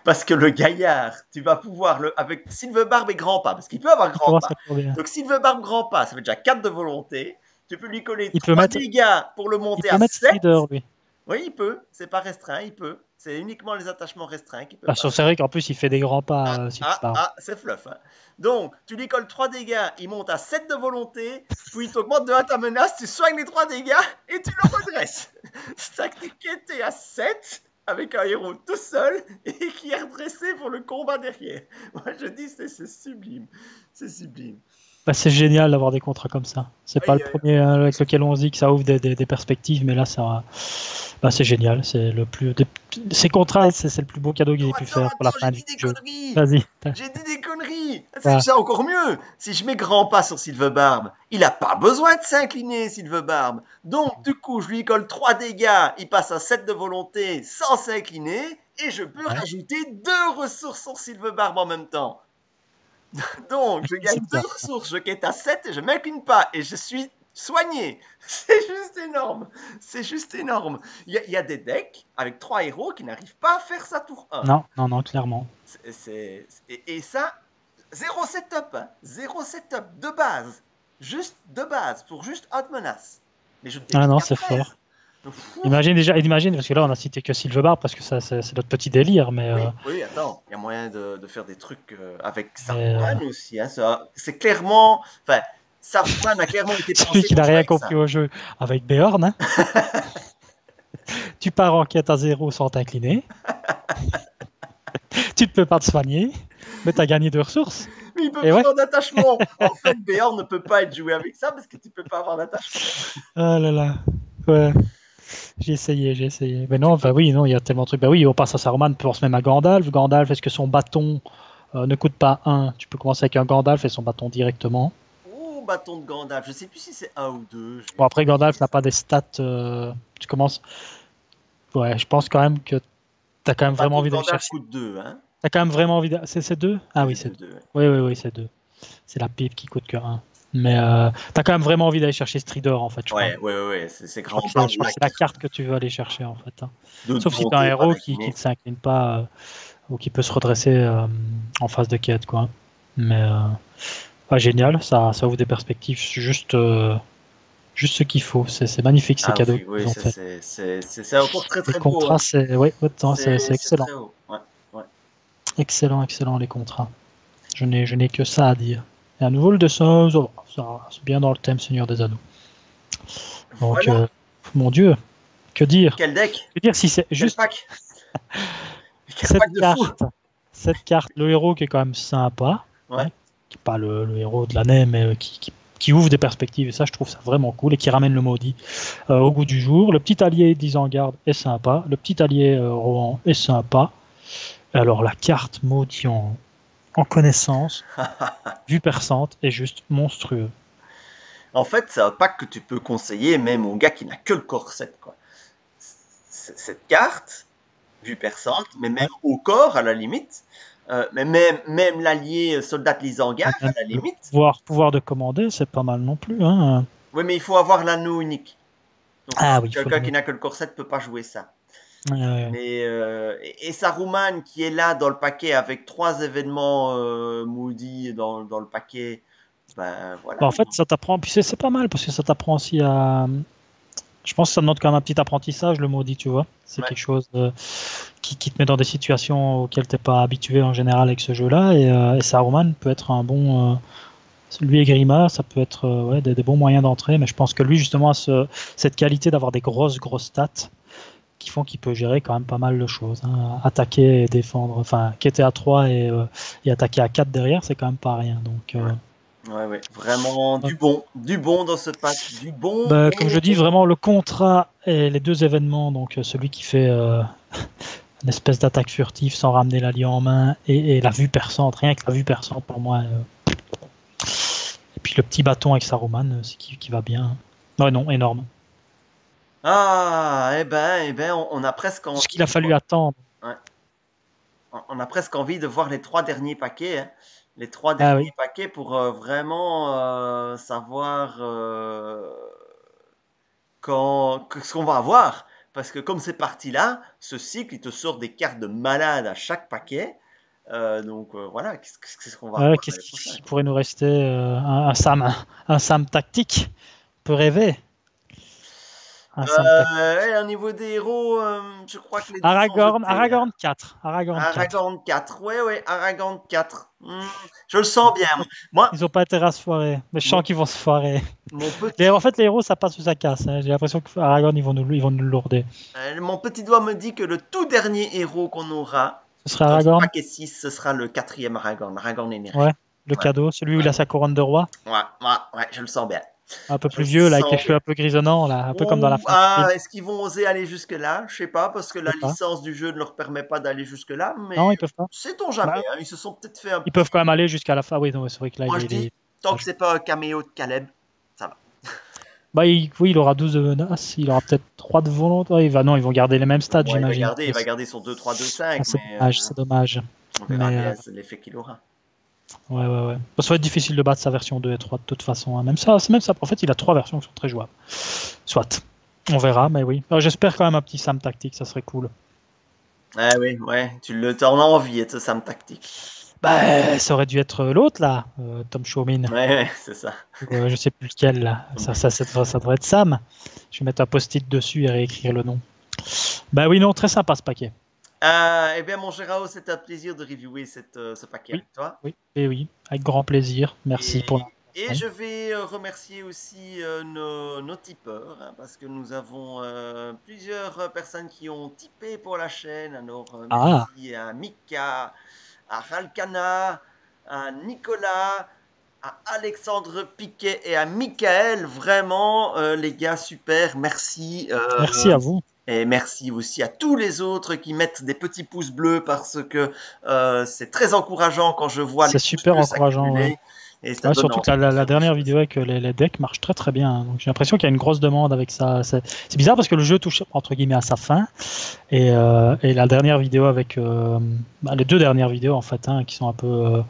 Parce que le gaillard, tu vas pouvoir avec Sylvebarbe et grand pas, parce qu'il peut avoir Il grand commence pas. à courir bien. Donc Sylvebarbe grand pas, ça fait déjà 4 de volonté. Tu peux lui coller Il peut 3 mettre, dégâts pour le il monter peut à mettre 7. Strider, lui. Oui, il peut. C'est pas restreint, il peut. C'est uniquement les attachements restreints qui peuvent Bah, pas c'est faire. vrai qu'en plus, il fait des grands pas, Superstar. C'est fluff. Hein. Donc, tu lui colles 3 dégâts, il monte à 7 de volonté, puis il t'augmente de 1 ta menace, tu soignes les 3 dégâts et tu le redresses. C'est-à-dire que t'es à 7 avec un héros tout seul et qui est redressé pour le combat derrière. Moi, je dis, c'est sublime. C'est sublime. Bah, c'est génial d'avoir des contrats comme ça. C'est pas le Oui, premier avec lequel on se dit que ça ouvre des perspectives, mais là, bah, c'est génial. C'est le plus, ces contrats, c'est le plus beau cadeau qu'ils aient pu faire pour la Attends, j'ai fin du dit des jeu. conneries. Vas-y. J'ai dit des conneries. oui, Voilà. c'est encore mieux. Si je mets grand pas sur Silverbarb, il n'a pas besoin de s'incliner, Silverbarb. Donc, du coup, je lui colle 3 dégâts, il passe à 7 de volonté sans s'incliner, et je peux Ouais. rajouter 2 ressources sur Silverbarb en même temps. Donc, je C'est gagne 2 bien. ressources, je quête à 7 et je m'incline pas, et je suis soigné. C'est juste énorme. C'est juste énorme. Il y a des decks avec 3 héros qui n'arrivent pas à faire ça tour 1. Non, non, non, clairement. Et ça, zéro setup, hein. Zéro setup de base. Juste de base, pour juste un de menace. Mais je ne t'ai Ah mis non, qu'à c'est 13. fort. Donc, Imagine, parce que là, on a cité que Silverbar, parce que ça, c'est notre petit délire, oui, oui, attends, il y a moyen de faire des trucs avec mais, Saruman aussi. Hein, c'est clairement. Enfin, Saruman a clairement été celui pensé qui pour n'a jouer rien avec compris ça. au jeu avec Beorn, hein, tu pars en quête à 0 sans t'incliner, tu ne peux pas te soigner, mais tu as gagné 2 ressources. Mais il peut Et pas ouais, avoir d'attachement. En fait, Béor ne peut pas être joué avec ça parce que tu peux pas avoir d'attachement. ah là là, ouais, j'ai essayé. Mais Tu non, peux. bah oui, non, il y a tellement de trucs. Bah oui, on passe à Saruman, on pense même à Gandalf. Gandalf, est-ce que son bâton ne coûte pas 1? Tu peux commencer avec un Gandalf et son bâton directement. Oh, bâton de Gandalf. Je sais plus si c'est un ou deux. Je Bon, vais après, vérifier Gandalf n'a ça. pas des stats. Tu commences. Ouais, je pense quand même que tu as quand Le même vraiment bâton de envie d'aller Gandalf chercher. coûte 2, hein. T'as quand même vraiment envie de... C'est 2? Ah oui, Deux, c'est deux, 2. deux. Oui, oui, oui, c'est 2. C'est la pipe qui coûte que 1. Mais t'as quand même vraiment envie d'aller chercher Strider, en fait, je crois. Ouais, ouais, ouais, ouais. C'est Je crois grand que pas je crois que la c'est la carte. carte que tu veux aller chercher, en fait, hein. Deux de Sauf si t'as un volonté, pas héros qui d'incliner. ne s'incline pas ou qui peut se redresser en phase de quête, quoi. Mais génial, ça ouvre des perspectives juste ce qu'il faut. C'est magnifique, ces Ah cadeaux oui, qu'ils oui, ont ça fait. c'est encore très Les très beau, contrats, hein. c'est ouais, autant, c'est C'est excellent. très haut. Ouais, ouais. Excellent, excellent, les contrats. Je n'ai que ça à dire. Et à nouveau, le dessin, c'est bien dans le thème Seigneur des Anneaux. Donc, Voilà. mon Dieu, que dire? Quel deck? Que dire si c'est Quel juste pack? Quel cette pack de fou? carte, cette carte, le héros qui est quand même sympa, Ouais. hein, qui n'est pas le héros de l'année, mais qui ouvre des perspectives, et ça, je trouve ça vraiment cool, et qui ramène le maudit au goût du jour. Le petit allié d'Isengard est sympa, le petit allié Rohan est sympa. Et alors, la carte maudit en connaissance, vue perçante, est juste monstrueux. En fait, c'est un pack que tu peux conseiller même au gars qui n'a que le corset, quoi. Cette carte, vue perçante, mais même Ouais. au corps à la limite, mais même l'allié soldat de Ah, l'Isengard à même la le limite. pouvoir de commander, c'est pas mal non plus, hein. Oui, mais il faut avoir l'anneau unique. Donc Ah oui, il faut quelqu'un le qui n'a que le corset ne peut pas jouer ça. ouais. Mais et Saruman qui est là dans le paquet avec 3 événements maudits dans le paquet, ben voilà. Bah, en fait, ça t'apprend, puis c'est pas mal parce que ça t'apprend aussi à. Je pense que ça demande quand même un petit apprentissage, le maudit, tu vois. C'est Ouais. quelque chose qui te met dans des situations auxquelles t'es pas habitué en général avec ce jeu-là. Et Saruman peut être un bon. Lui et Grima, ça peut être ouais, des bons moyens d'entrée, mais je pense que lui, justement, a cette qualité d'avoir des grosses stats qui font qu'il peut gérer quand même pas mal de choses, hein. Attaquer et défendre, enfin, quitter à 3 et attaquer à 4 derrière, c'est quand même pas rien. Donc, Ouais. Ouais, ouais. Vraiment ouais. du bon dans ce pack, du bon, Bah, comme je bon, dis, bon. vraiment le contrat et les 2 événements, donc celui qui fait une espèce d'attaque furtive sans ramener l'allié en main et la vue perçante, rien que la vue perçante pour moi. Et puis le petit bâton avec Saruman, c'est qui va bien. Ouais, non, énorme. Ah, eh ben, on a presque Ce envie qu'il a de fallu voir. attendre. Ouais. On a presque envie de voir les 3 derniers paquets, hein. Les 3 Ah derniers oui. paquets pour vraiment savoir ce qu'on va avoir. Parce que comme c'est parti là, ce cycle, il te sort des cartes de malade à chaque paquet. Donc voilà, qu'est-ce qu'on va avoir Qu'est-ce l'année prochaine, qui quoi. pourrait nous rester un Sam tactique? On peut rêver. Un Sam tactique. Et au niveau des héros, je crois que les dés sont Aragorn, jetés, hein. Aragorn 4. Aragorn 4. Aragorn 4, ouais, ouais, Aragorn 4. Je le sens bien. Moi, Ils n'ont pas intérêt à se foirer. Mais je sens mon, qu'ils vont se foirer. mon En petit fait, les héros, ça passe ou ça casse, hein. J'ai l'impression que Aragorn, ils vont nous le lourder. Mon petit doigt me dit que le tout dernier héros qu'on aura Ce serait dans ce Aragorn? paquet 6, ce sera le quatrième Aragorn, Aragorn énergie. Ouais. Le Ouais, cadeau, celui où ouais, il a sa couronne de roi. ouais, ouais, ouais, je le sens bien. Un peu Je plus vieux, là, avec les sens cheveux un peu grisonnants, là, un peu comme dans la fin du film. est-ce qu'ils vont oser aller jusque-là? Je sais pas, parce que Je la sais pas. licence du jeu ne leur permet pas d'aller jusque-là, mais Non, ils peuvent pas. sait-on jamais, Bah, hein, ils se sont peut-être fait un ils peuvent quand petit. même aller jusqu'à la fin. Oui, non, c'est vrai que là, Moi je dis, tant que c'est pas un caméo de Caleb, ça va. bah, oui, il aura 12 de menaces, il aura peut-être 3 de volonté. Ouais, non, ils vont garder les mêmes stats, Ouais, j'imagine. il va garder son 2-3-2-5, C'est mais dommage, c'est dommage. on verra Mais bien l'effet qu'il aura. ouais, ouais, ouais. Ça va être difficile de battre sa version 2 et 3 de toute façon, hein. Même ça, en fait, il a 3 versions qui sont très jouables. Soit. On verra, mais oui. Alors, j'espère quand même un petit Sam tactique, ça serait cool. Ah oui, ouais, t'en as envie, et ce Sam tactique. Bah, ça aurait dû être l'autre, là, Tom Shawmin. Ouais, c'est ça. Je sais plus lequel, là. Ça devrait être Sam. Je vais mettre un post-it dessus et réécrire le nom. Bah oui, non, très sympa ce paquet. Eh bien, mon cher Rao, c'était un plaisir de reviewer ce paquet Oui, avec toi. oui, et oui, avec grand plaisir. Merci pour Et l'invitation. je vais remercier aussi nos tipeurs, hein, parce que nous avons plusieurs personnes qui ont tipé pour la chaîne. Alors, Ah, merci à Mika, à Ralkana, à Nicolas, à Alexandre Piquet et à Michael. Vraiment, les gars, super, merci. merci à vous. Et merci aussi à tous les autres qui mettent des petits pouces bleus parce que c'est très encourageant quand je vois les C'est pouces super bleus encourageant, ouais. s'accumuler et ça Ouais, donne surtout que envie de la faire des dernière choses. vidéo avec les decks marche très très bien, hein. Donc j'ai l'impression qu'il y a une grosse demande avec ça. C'est bizarre parce que le jeu touche entre guillemets à sa fin. Et la dernière vidéo avec les 2 dernières vidéos en fait, hein, qui sont un peu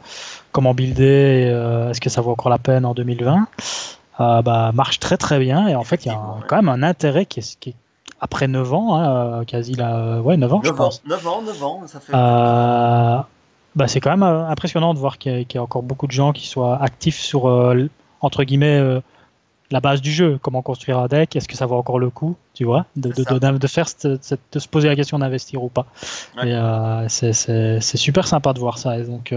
comment builder, est-ce que ça vaut encore la peine en 2020, bah, marche très très bien. Et en fait, il y a Effectivement, ouais. quand même un intérêt qui est après 9 ans, hein, quasi là, ouais, 9 ans je 9 ans, pense. 9 ans, 9 ans, ça fait plus. Euh, Bah, c'est quand même impressionnant de voir qu'il y a encore beaucoup de gens qui soient actifs sur, entre guillemets, la base du jeu. Comment construire un deck, est-ce que ça vaut encore le coup, tu vois, C'est ça. de faire de se poser la question d'investir ou pas. Ouais. Et c'est super sympa de voir ça. Et donc,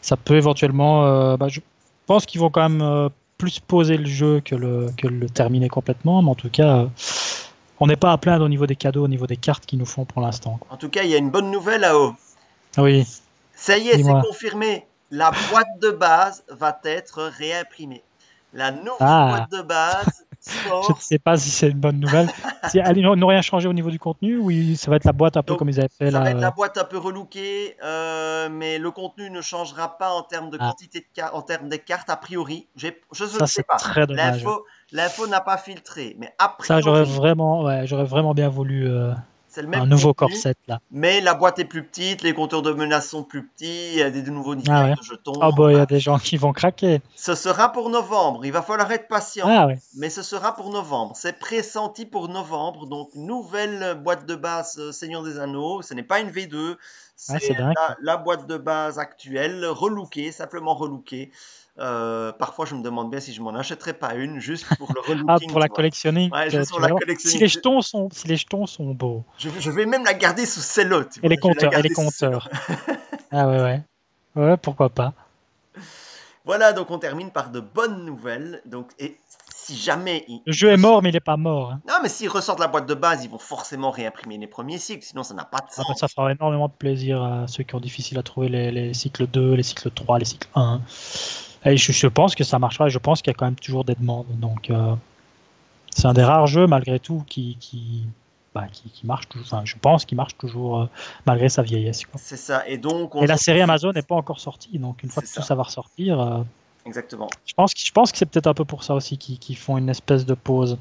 ça peut éventuellement. Bah, je pense qu'ils vont quand même plus poser le jeu que le terminer complètement. Mais en tout cas, on n'est pas à plaindre au niveau des cadeaux, au niveau des cartes qu'ils nous font pour l'instant, quoi. En tout cas, il y a une bonne nouvelle là-haut. Oui, Ça y est, c'est dis-moi. confirmé. La boîte de base va être réimprimée. La nouvelle Ah, boîte de base je ne sort. sais pas si c'est une bonne nouvelle. Si ils n'ont rien changé au niveau du contenu, ou ça va être la boîte un peu Donc, comme ils avaient fait ça va là. être la boîte un peu relookée, mais le contenu ne changera pas en termes de Ah, quantité de cartes, en termes des cartes a priori. Je ne ça sais c'est pas. très dommage. L'info n'a pas filtré, mais a Ça, j'aurais priori, vraiment, ouais, j'aurais vraiment bien voulu c'est le un même nouveau contenu, corset là. mais la boîte est plus petite, les compteurs de menaces sont plus petits, il y a des nouveaux Ah designs ouais. de jetons. Ah bah il y a des gens qui vont craquer. Ce sera pour novembre. Il va falloir être patient. Ah ouais. Mais ce sera pour novembre. C'est pressenti pour novembre. Donc, nouvelle boîte de base Seigneur des Anneaux. Ce n'est pas une V2. Ouais, C'est c'est dingue. la boîte de base actuelle, relookée, simplement relookée. Parfois, je me demande bien si je m'en achèterais pas une, juste pour le Ah, relooking, pour tu la vois. collectionning, Ouais, juste pour tu la vas voir. Si collectionner. les jetons sont beaux. Je vais même la garder sous cello, tu Et vois. les Je vais la compteurs, et les garder sous cello. compteurs. Ah ouais, ouais. Ouais, pourquoi pas. Voilà, donc on termine par de bonnes nouvelles. Donc, et si jamais Le jeu est mort, mais il n'est pas mort, hein. non, mais s'ils ressortent la boîte de base, ils vont forcément réimprimer les premiers cycles, sinon ça n'a pas de Ah bah, ça sens. fera énormément de plaisir à ceux qui ont difficile à trouver les cycles 2, les cycles 3, les cycles 1. Et je pense que ça marchera, et je pense qu'il y a quand même toujours des demandes. Donc, c'est un des rares jeux, malgré tout, qui marche toujours. Enfin, je pense qu'il marche toujours malgré sa vieillesse, quoi. C'est ça. Et donc, on Et la en série profite. Amazon n'est pas encore sortie, donc une fois C'est que tout ça. ça va ressortir, Exactement. je pense que c'est peut-être un peu pour ça aussi qu'ils font une espèce de pause,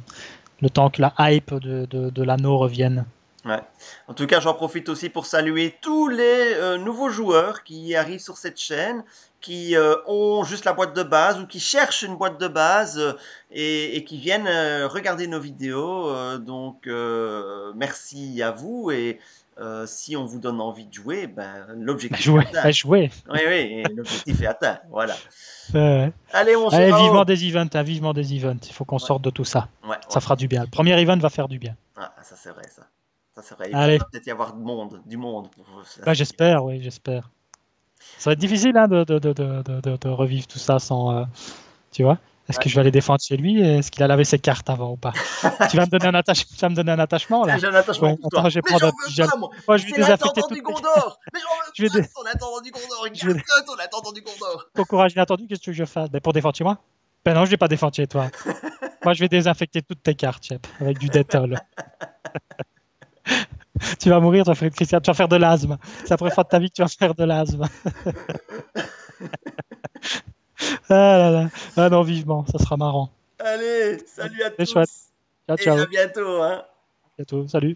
le temps que la hype de l'anneau revienne. Ouais. En tout cas, j'en profite aussi pour saluer tous les nouveaux joueurs qui arrivent sur cette chaîne, qui ont juste la boîte de base ou qui cherchent une boîte de base et qui viennent regarder nos vidéos. Donc, merci à vous. Et si on vous donne envie de jouer, ben, l'objectif est Jouer, atteint. jouer. Oui, oui, et l'objectif est atteint. Voilà. Ouais. Allez, mon cher Allez, vivement Rao. des events, hein, vivement des events. Il faut qu'on Ouais, sorte de tout ça. ouais, Ça ouais. fera du bien. Le premier event va faire du bien. Ah, ça c'est vrai, ça. Ça c'est vrai. Il va Allez, peut-être y avoir du monde pour la bah, série. j'espère, oui, j'espère. Ça va être difficile hein, de revivre tout ça sans. Tu vois? Est-ce Ouais. que je vais aller défendre chez lui? Est-ce qu'il a lavé ses cartes avant ou pas? Tu vas me donner tu vas me donner un attachement Tiens, là? j'ai un attachement Ouais, pour attends, toi. je vais Mais prendre j'en un veux gel. pas, moi. Moi, Mais je vais c'est désinfecter l'intendant toutes du les. Gondor. Mais j'en veux Je vais pas dé- de ton intendant du Gondor. je vais Garde-le, ton intendant du Gondor. ton courage inattendu. Qu'est-ce que tu veux que je fasse? Ben, pour défendre chez moi? Ben non, je vais pas défendre chez toi. Moi, je vais désinfecter toutes tes cartes, Chep, avec du détol. Tu vas mourir, tu vas faire une crise, tu vas faire de l'asthme. C'est la première fois de ta vie que tu vas faire de l'asthme. Ah là là. Ah non, vivement, ça sera marrant. Allez, salut à C'est chouette. tous Ciao, et à ciao. bientôt, hein. À bientôt. Salut.